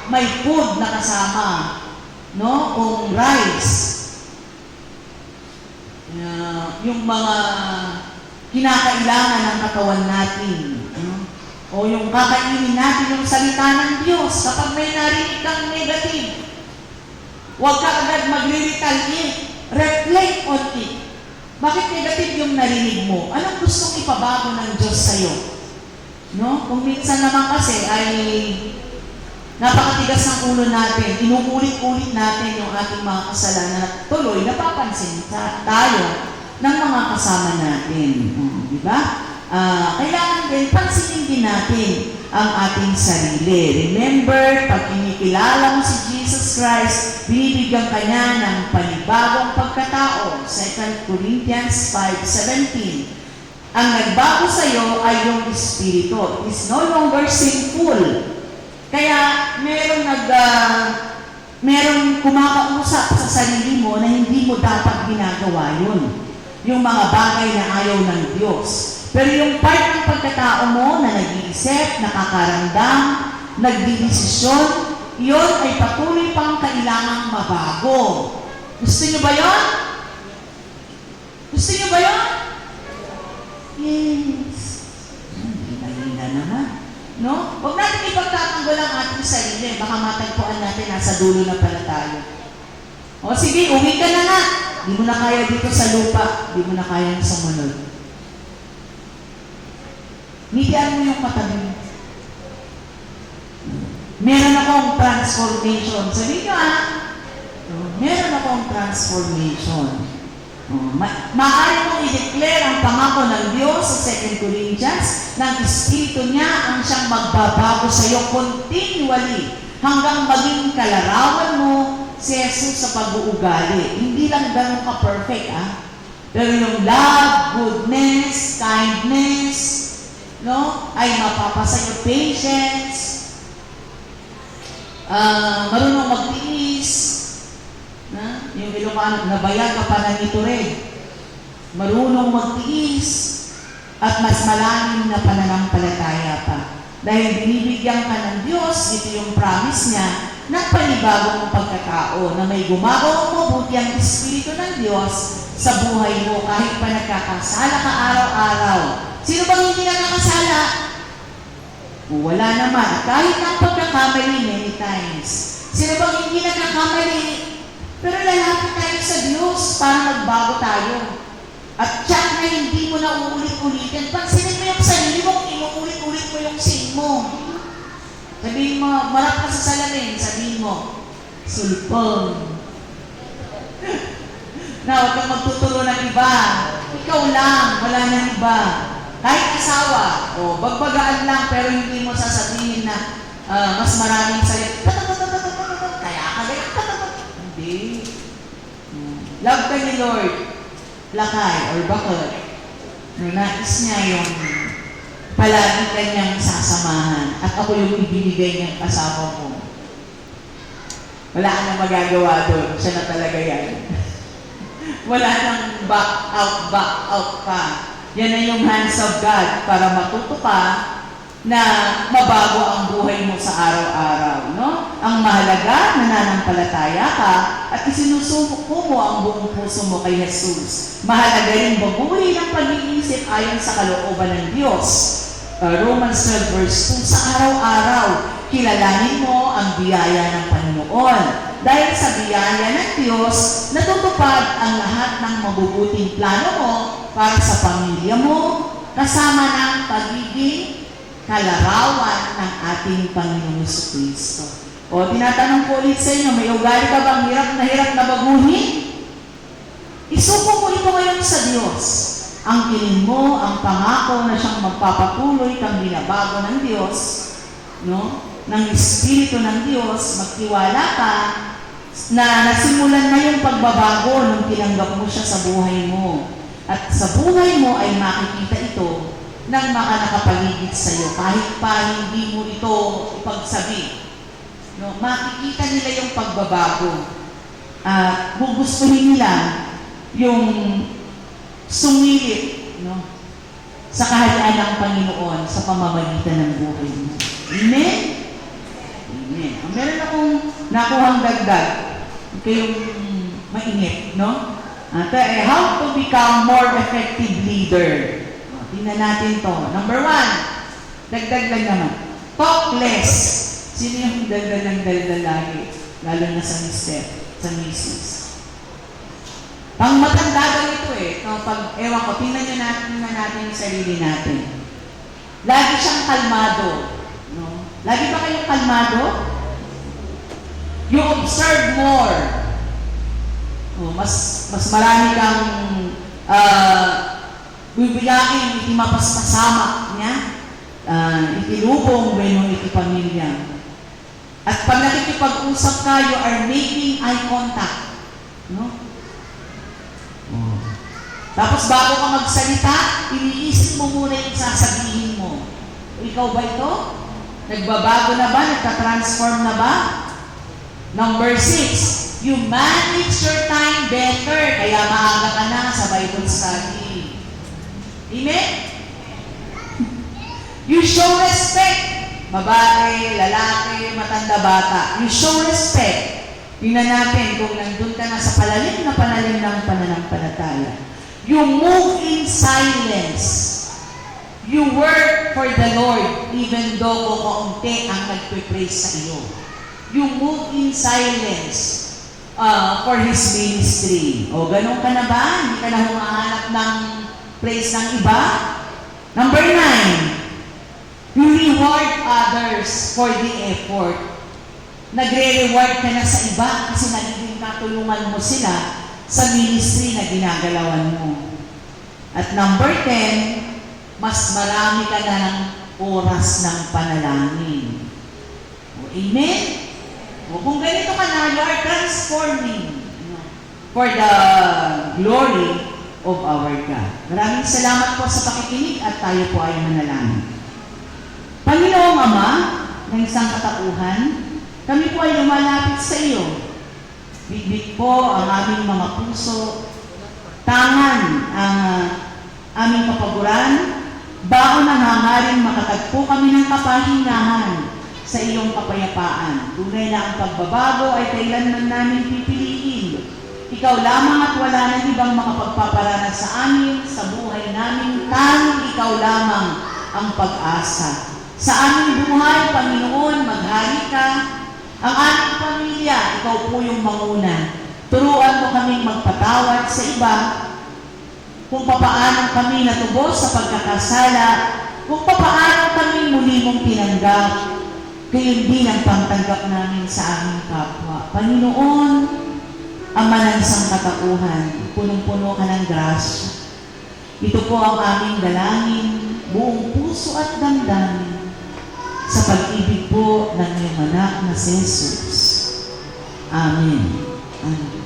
Speaker 1: may food na kasama, no? Kung rice, yung mga kinakailangan ng katawan natin, o yung kakainin natin yung salita ng Diyos. Kapag may narinig kang negative, huwag ka agad magre-retaliate. Reflect on it. Bakit negative yung narinig mo? Anong gustong ipabago ng Diyos sa'yo? No? Kung minsan naman kasi ay napakatigas ng ulo natin, inuulit-ulit natin yung ating mga kasalanan at tuloy napapansin tayo ng mga kasama natin. Di ba? Kailangan din, pansinin din natin ang ating sarili. Remember, pag kinikilala mo si Jesus Christ, binibigyan ka niya ng panibagong pagkatao. 2 Corinthians 5:17. Ang nagbago sa iyo ay yung Espiritu. It is no longer sinful. Kaya merong kumakausap sa sarili mo na hindi mo dapat ginagawa yun. Yung mga bagay na ayaw ng Diyos. Pero yung part ng pagkatao mo na nag-iisip, nakakaramdam, nagdidesisyon, yun ay patuloy pang kailangang mabago. Gusto niyo ba yun? Gusto niyo ba yun? Yes. Hina-hina naman. No? Huwag natin ipagtatanggol ang ating sarili. Baka matagpuan natin, nasa dulo na pala tayo. O sige, uwi ka na nga. Di mo na kaya dito sa lupa. Di mo na kaya sumunod. Ngitian mo yung katabi mo. Meron akong transformation. Sabihin nyo meron akong transformation. Maaari mong i-declare ang pangako ng Diyos sa 2 Corinthians ng Espiritu niya ang siyang magbabago sa iyo continually hanggang maging kalarawan mo si Jesus sa pag-uugali. Hindi lang ganun ka-perfect, pero yung love, goodness, kindness, no, ay mapapasa yung patience, marunong magtiis, yung Ilocano, nabayag ka pa na nito rin. Marunong magtiis at mas malalim na pananampalataya pa. Dahil binibigyan ka ng Diyos, ito yung promise niya, ng panibagong pagkatao na may gumagawang mabuti ang Espiritu ng Diyos sa buhay mo kahit pa nagkakasala ka araw-araw. Sino bang hindi nakakasala? Wala naman. Kahit ang pagkakamali many times. Sino bang hindi nagkakamali? Pero lalapit tayo sa Diyos para magbago tayo. At tiyak na hindi mo na uulit-ulitin. Pansinin mo yung sarili mo kung inuulit-ulit mo yung sin mo. Sabihin mo, marap ka sa salamin. Sabihin mo, sulpong. Na huwag kang magtuturo ng iba. Ikaw lang, wala nang iba. Kahit asawa, bagbagaan lang, pero hindi mo sasabihin na mas maraming salita. Kaya ka ganyan. Hindi. Love ka ni Lord. Lakay or bakod. Nais niya yung palagi kanyang sasamahan at ako yung ibinigay niyang kasama ko. Wala ka nang magagawa doon. Siya na talaga yan. Wala nang back out pa. Yan na yung hands of God para matuto ka na mabago ang buhay mo sa araw-araw, no? Ang mahalaga, nananampalataya ka at isinusuko mo ang buong puso mo kay Jesus. Mahalaga rin mabuhay ng pag-iisip ayon sa kalooban ng Diyos. Romans 12 verse 2, sa araw-araw, kilalanin mo ang biyaya ng Panginoon. Dahil sa biyaya ng Diyos, natutupad ang lahat ng mabubuting plano mo para sa pamilya mo, kasama ng pagiging kalarawan ng ating Panginoong Kristo. O, tinatanong ko ulit sa inyo, may ugali ka bang hirap na baguhin? Isuko mo ito ngayon sa Diyos. Ang kilin mo, ang pangako na siyang magpapatuloy kang binabago ng Diyos, no? Ng Espiritu ng Diyos, magtiwala ka na nasimulan na yung pagbabago nung tinanggap mo siya sa buhay mo. At sa buhay mo ay makikita ito ng mga nakapaligid sa iyo, kahit pa hindi mo ito ipagsabi. No, makikita nila yung pagbabago. Gugustuhin nila yung sumilip, no, sa kaharian ng Panginoon sa pamamagitan ng buhay mo. Amen? Amen. Meron akong nakuhang dagdag. Kayong mainit, no? How to become more effective leader. Tingnan natin to. Number 1, dagdag lang naman. Talk less. Sino yung dagdag ng daldal lagi? Lalo na sa mister, sa misis. Pang matanda daw ito Kapag, ewan ko, tingnan natin yung sarili natin. Lagi siyang kalmado. No? Lagi ba kayong kalmado? You observe more. Mas marami kang bibiyain, iti mapaspasama niya, itilubong, benong itipamilya. At pag nakikipag-usap ka, you are making eye contact. No? Tapos bago ka magsalita, iniisip mo muna yung sasabihin mo. Ikaw ba ito? Nagbabago na ba? Nagka-transform na ba? Number 6, you manage your time better. Kaya maaga ka na sa Bible study. Amen? You show respect. Babae, lalaki, matanda, bata. You show respect. Tingnan natin kung nandun ka na sa palalim na panalim ng pananampalataya. You move in silence. You work for the Lord, even though kaunti ang nagpe-praise sa iyo. You move in silence for His ministry. O, ganun ka na ba? Hindi ka na humahanap ng praise ng iba? Number 9, you reward others for the effort. Nagre-reward ka na sa iba kasi nagiging natulungan mo sila sa ministry na ginagalawan mo. At number 10, mas marami ka na ng oras ng panalangin. O, amen? O, kung ganito ka na, you are transforming for the glory of our God. Maraming salamat po sa pakikinig at tayo po ay manalangin. Panginoong Ama, ng isang katauhan, kami po ay lumalapit sa iyo. Bigbig po ang aming mga puso, tangan ang aming kapaguran, baon ang hangaring makatagpo kami ng kapahingahan sa iyong kapayapaan. Tunay na ang pagbabago ay kailanman namin pipiliin. Ikaw lamang at wala nang ibang makapagpaparana sa amin, sa buhay namin, tanging ikaw lamang ang pag-asa. Sa aming buhay, Panginoon, maghari ka. Ang aming pamilya, ikaw po yung manguna. Turuan mo kaming magpatawad sa iba, kung papaano kami natubos sa pagkakasala, kung papaano kami muli mong tinanggap, gayon din ang pangtanggap namin sa aming kapwa. Panginoon, Ama ng isang katauhan, punong-puno ka ng grasya. Ito po ang aming dalangin, buong puso at damdamin, sa pag-ibig po ng iyong anak na si Jesus. Amen. Amen.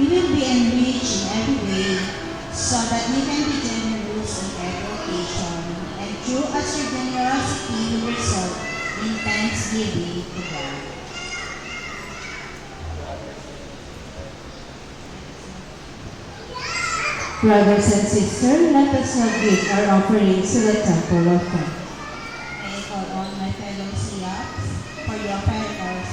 Speaker 3: You will be enriched in every way, so that you can be generous on every occasion, and through as your generosity will result in thanksgiving to God.
Speaker 2: Brothers and sisters, let us now give our offerings to the temple of God.
Speaker 3: I call on my fellow Siaks for your prayers.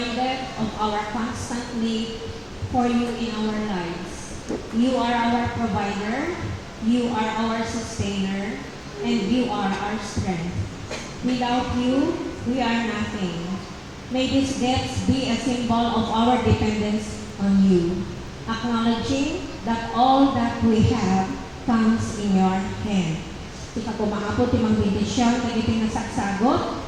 Speaker 6: reminded of our constant need for you in our lives. You are our provider, you are our sustainer, and you are our strength. Without you, we are nothing. May these gifts be a symbol of our dependence on you, acknowledging that all that we have comes in your hand. Ika po maapot imang bendisyon kag iti nasagsagot,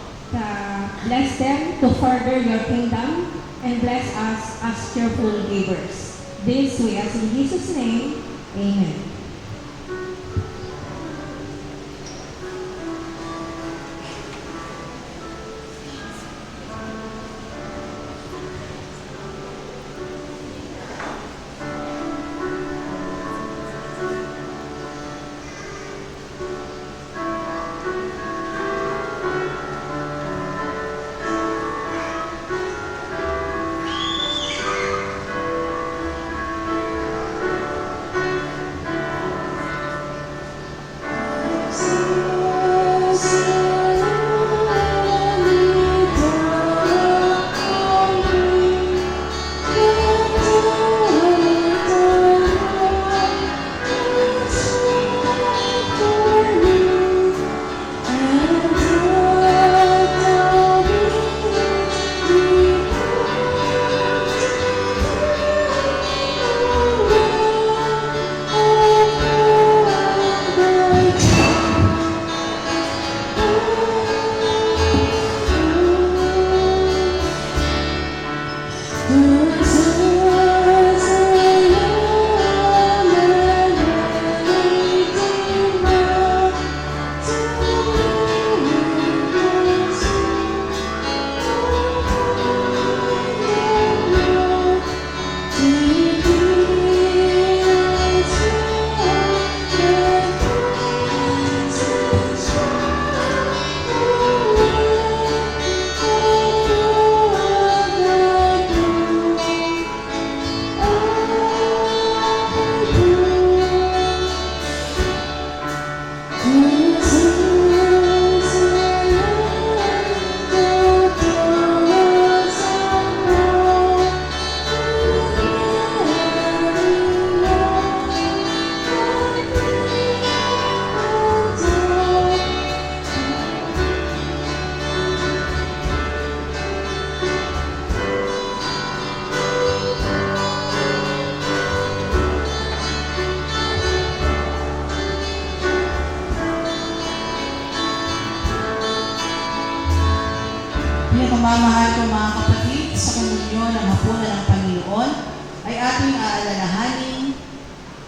Speaker 6: bless them to further your kingdom and bless us as cheerful givers. This we ask in Jesus' name. Amen.
Speaker 1: Pinakamamahal ko mga kapatid, sa komunyon ng hapunan ng Panginoon ay ating aalalahanin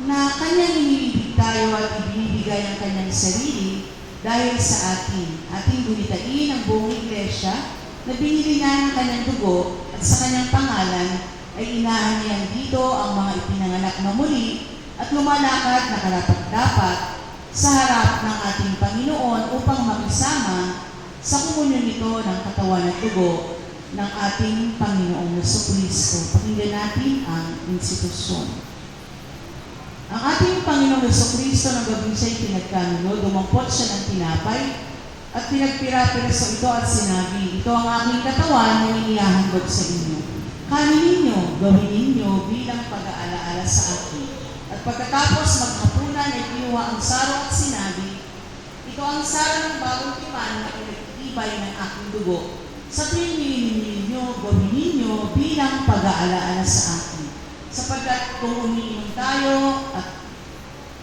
Speaker 1: na Kanyang inilibig tayo at ibinibigay ang Kanyang sarili dahil sa atin. Ating gunitain ang buong iglesia na binili niya ng Kanyang dugo at sa Kanyang pangalan ay inaanyayan dito ang mga ipinanganak na muli at lumalakad na karapat-dapat sa harap ng ating Panginoon upang makisama sa komunyon nito ng katawan at dugo ng ating Panginoong Jesucristo. Pakinggan natin ang institusyon. Ang ating Panginoong Jesucristo ng gabing siya'y pinagkanuno, dumampot siya ng tinapay at pinagpira-piraso ito at sinabi, ito ang aking katawan na inihahandog sa inyo. Kanin ninyo, gawin ninyo bilang pag-aalaala sa akin. At pagkatapos maghapunan ay kinuha ang saro at sinabi, ito ang saro ng bagong tipan na pinag-ibay ng aking dugo. Sa tuwing nilinin ninyo, gawin ninyo bilang pag-aalaala sa akin. Sapagkat kung umiinom tayo at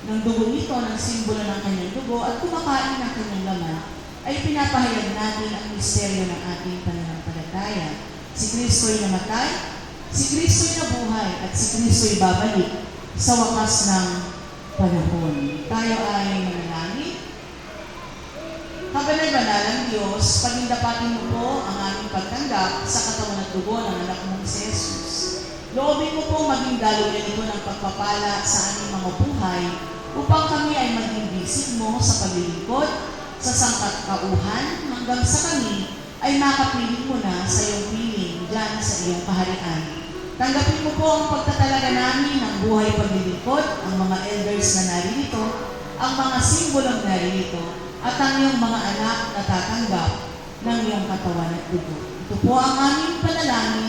Speaker 1: ng dugo nito ng simbolo ng kanyang dugo at kumakain ng kanyang laman, ay pinapahayag natin ang misteryo ng ating pananampalataya. Si Kristo'y namatay, si Kristo'y nabuhay, at si Kristo'y babalik sa wakas ng panahon. Tayo ay manalangin. Kabanal-banalang Diyos, pagindapatin mo po ang aming pagtanggap sa katawan at dugo ng anak mong si Jesus. Loobin mo po maging daluyan ito ng pagpapala sa aming mga buhay upang kami ay maging bisig mo sa paglilingkod, sa sangkatauhan, hanggang sa kami ay makapiling mo na sa iyong piling dyan sa iyong kaharian. Tanggapin mo po ang pagtatalaga namin ng buhay paglilingkod, ang mga elders na naririto, ang mga simbolong naririto, at ang iyong mga anak na tatanggap ng iyong katawan at dugo. Ito po ang aming panalangin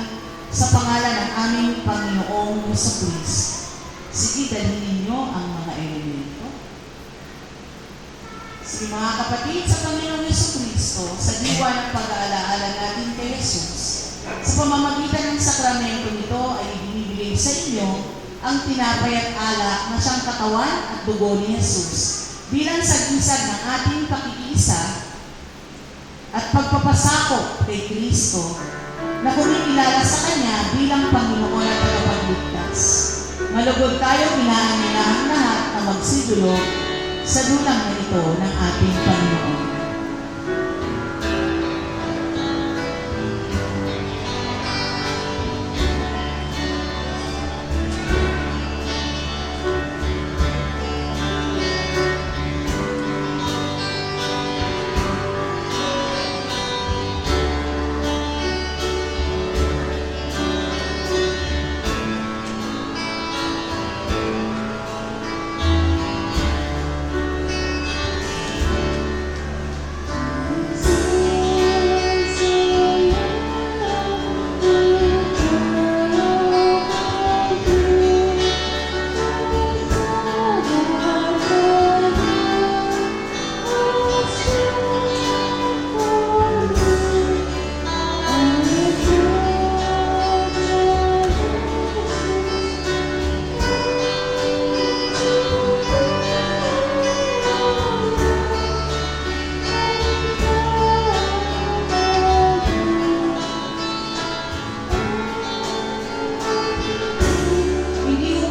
Speaker 1: sa pangalan ng aming Panginoong Jesucristo. Sige, dalhin ninyo ang mga elemento. Sige mga kapatid, sa Panginoong Jesucristo, sa diwa ng pag-aalaala natin kay Jesus, sa pamamagitan ng sakramento nito ay ibinibigay sa inyo ang tinapay at alak na siyang katawan at dugo ni Jesus bilang sagisag ng ating pakikiisa at pagpapasakop kay Kristo na kumikilala sa Kanya bilang Panginoon at tagapagligtas. Malugod tayo pinaanilahang lahat na magsidulog sa dulang na ito ng ating Panginoon.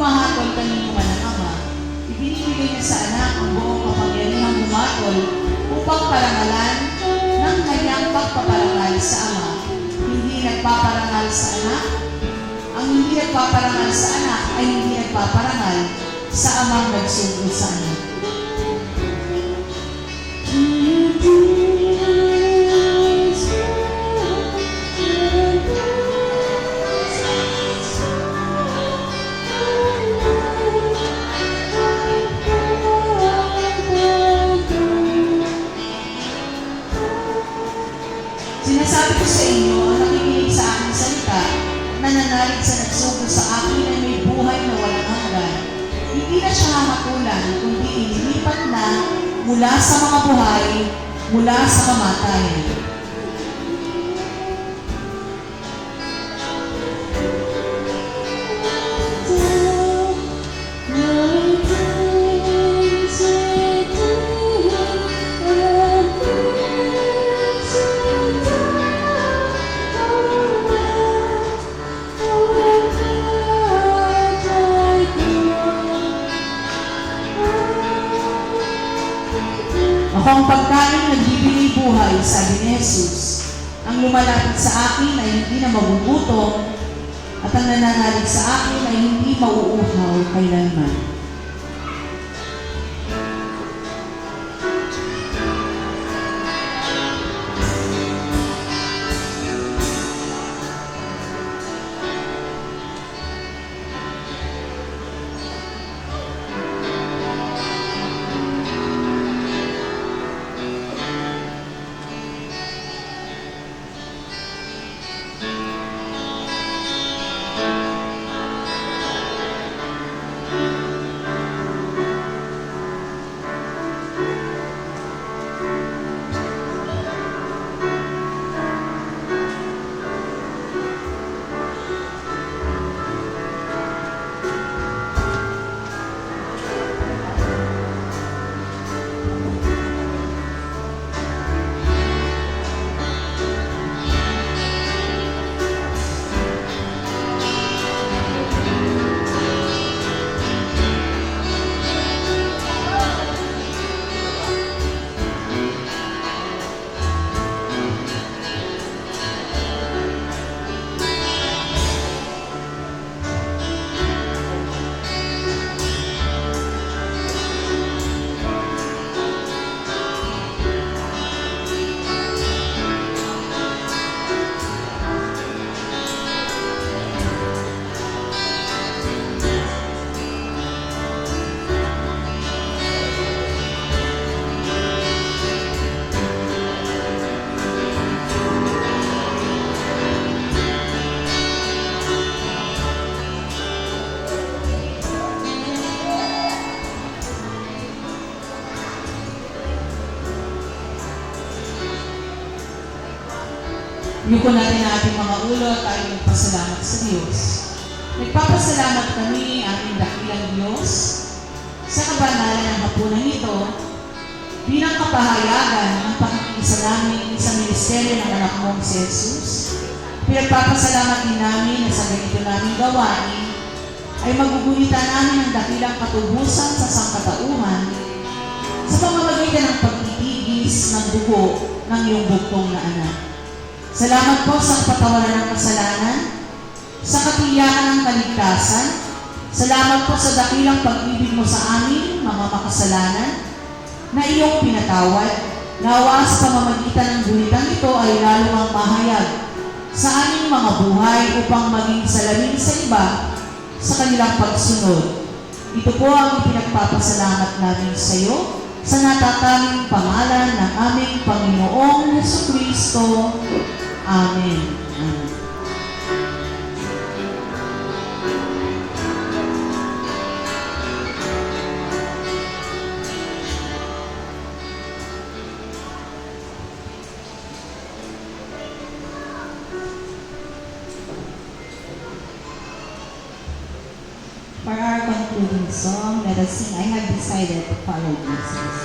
Speaker 1: Humahatol kanino man ang Ama, ibinibigay niya sa Anak ang buong kapangyarihang humatol upang parangalan ng kanyang pagpaparangal sa Ama. Hindi nagpaparangal sa Anak. Ang hindi nagpaparangal sa Anak ay hindi nagpaparangal sa Amang nagsugo sa Anak. Sinasabi ko sa inyo, ang nakikinig sa aking salita, nananalig sa nagsugo sa akin ay may buhay na walang hanggan. Hindi na siya hamakulan, kundi inilipat na mula sa mga buhay, mula sa kamatayan. Ako ang pagkain nagbibigay buhay, sabi ni Jesus. Ang lumalapit sa akin ay hindi na magugutom, at ang nananalig sa akin ay hindi mauuhaw kailanman. Yuko natin ang ating mga ulo at tayo magpasalamat sa Diyos. Nagpapasalamat kami, aming dakilang Diyos, sa kabanalan ng hapunan ito bilang kapahayagan ng pakikisa namin sa ministeryo ng anak mong si Jesus. Pinagpapasalamat din namin na sa ganito namin gawain ay magugunitan namin ang dakilang katubusan sa sangkatauhan sa pamamagitan ng pagtitigis ng dugo ng iyong bugtong na anak. Salamat po sa patawaran ng kasalanan, sa katiyakan ng kaligtasan. Salamat po sa dakilang pag-ibig mo sa amin, mga makasalanan, na iyong pinatawad. Nawa sa pamamagitan ng gunitang ito ay lalong ang mahayag sa aming mga buhay upang maging salamin sa iba sa kanilang pagsunod. Ito po ang ipinagpapasalamat namin sa iyo sa natatanging pangalan ng aming Panginoong Jesucristo. Amen. Amen.
Speaker 3: For our concluding song, let us sing, I Have Decided to Follow Jesus.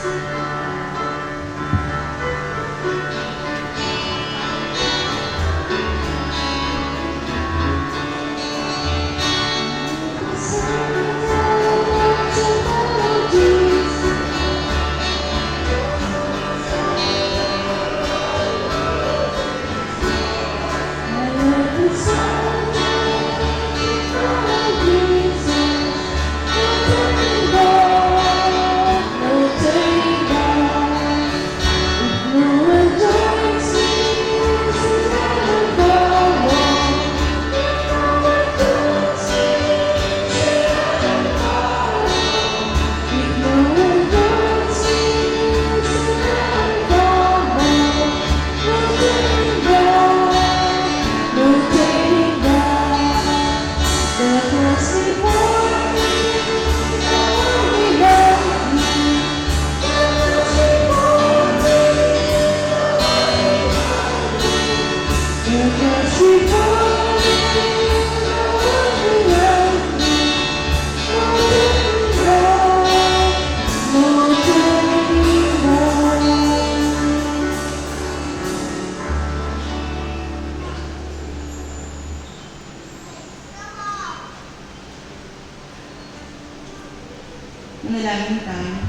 Speaker 1: Manalangin tayo.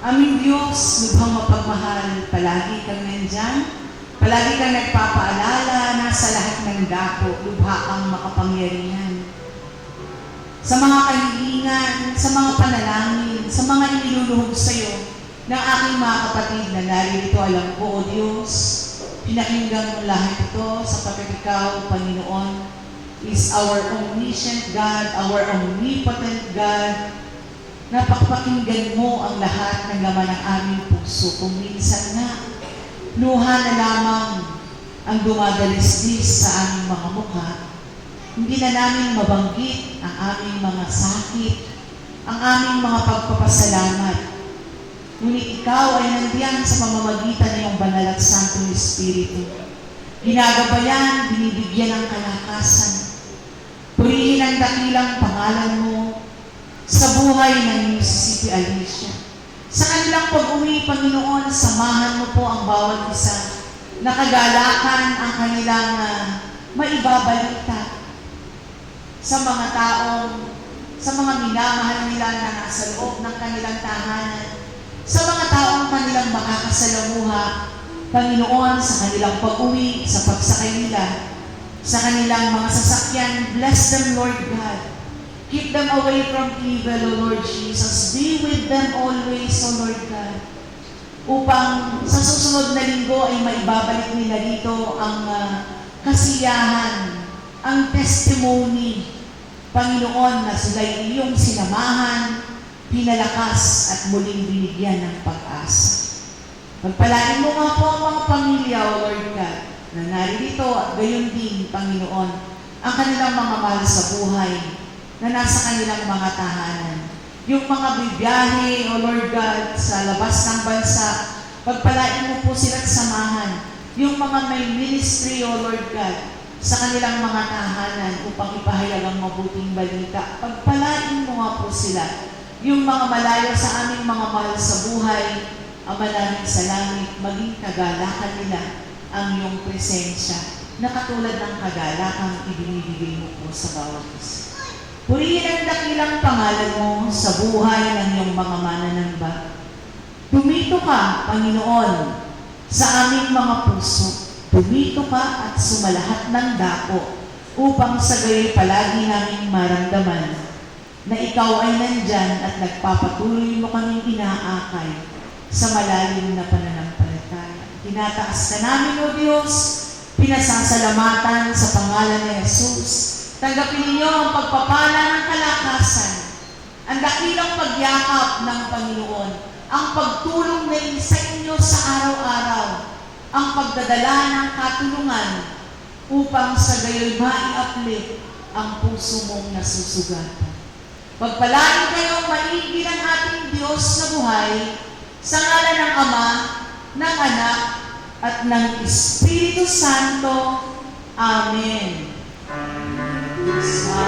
Speaker 1: Aming Diyos, lubhang mapagmahal, palagi kang nandyan, palagi kang nagpapaalala na sa lahat ng dako, lubha kang makapangyarihan. Sa mga kahilingan, sa mga panalangin, sa mga iniluluhog sa iyo ng aking mga kapatid na narito, alam ko, O Diyos, pinakinggan mo lahat ito sapagkat Ikaw, Panginoon, is our omniscient God, our omnipotent God. Napakpakinggan mo ang lahat ng laman ng aming puso. Kung minsan nga, luha na lamang ang dumadalisdis sa aming mga mukha. Hindi na namin mabanggit ang aming mga sakit, ang aming mga pagpapasalamat. Ngunit ikaw ay nandiyan sa pamamagitan ng iyong banal at santong Espiritu. Ginagabayan, binibigyan ng kalakasan. Purihin ang dakilang pangalan mo sa buhay ng Mississippi Alicia. Sa kanilang pag-uwi, Panginoon, samahan mo po ang bawat isa na kagalakan ang kanilang maibabalita sa mga taong, sa mga minamahal nila na nasa loob ng kanilang tahanan, sa mga taong kanilang makakasalamuha, Panginoon, sa kanilang pag-uwi, sa pagsakay nila, sa kanilang mga sasakyan. Bless them, Lord God. Keep them away from evil, O Lord Jesus. Be with them always, O Lord God. Upang sa susunod na linggo ay maibabalik nila dito ang kasiyahan, ang testimony, Panginoon, na sila'y iyong sinamahan, pinalakas at muling binigyan ng pag-asa. Pagpalain mo nga po ang mga pamilya, O Lord God, na narito at gayon din, Panginoon, ang kanilang mga mahal sa buhay na nasa kanilang mga tahanan. Yung mga bibiyahe, O Lord God, sa labas ng bansa, pagpalain mo po sila't samahan. yung mga may ministry, O Lord God, sa kanilang mga tahanan upang ipahayag ang mabuting balita. Pagpalain mo nga po sila. Yung mga malayo sa aming mga mahal sa buhay, Ama namin sa langit, maging kagalakan nila ang iyong presensya na katulad ng kagalakang ibinibigay mo po sa bawat isa. Purihin ang dakilang pangalan mo sa buhay ng iyong mga mananamba. Tumito ka, Panginoon, sa aming mga puso. Tumito ka at sumalahat ng dako upang sa gayoy palagi naming maramdaman na ikaw ay nandyan at nagpapatuloy mo kaming inaakay sa malalim na pananampalataya. Tinataas ka namin, O Diyos, pinasasalamatan sa pangalan ni Jesus. Tanggapin ninyo ang pagpapala ng kalakasan, ang dakilang pagyakap ng Panginoon, ang pagtulong na sa inyo sa araw-araw, ang pagdadala ng katulungan upang sa gayoy maiaplit ang puso mong nasusugatan. Pagpalain kayong maigi ng ating Diyos na buhay, sa ngalan ng Ama, ng Anak, at ng Espiritu Santo. Amen. Sa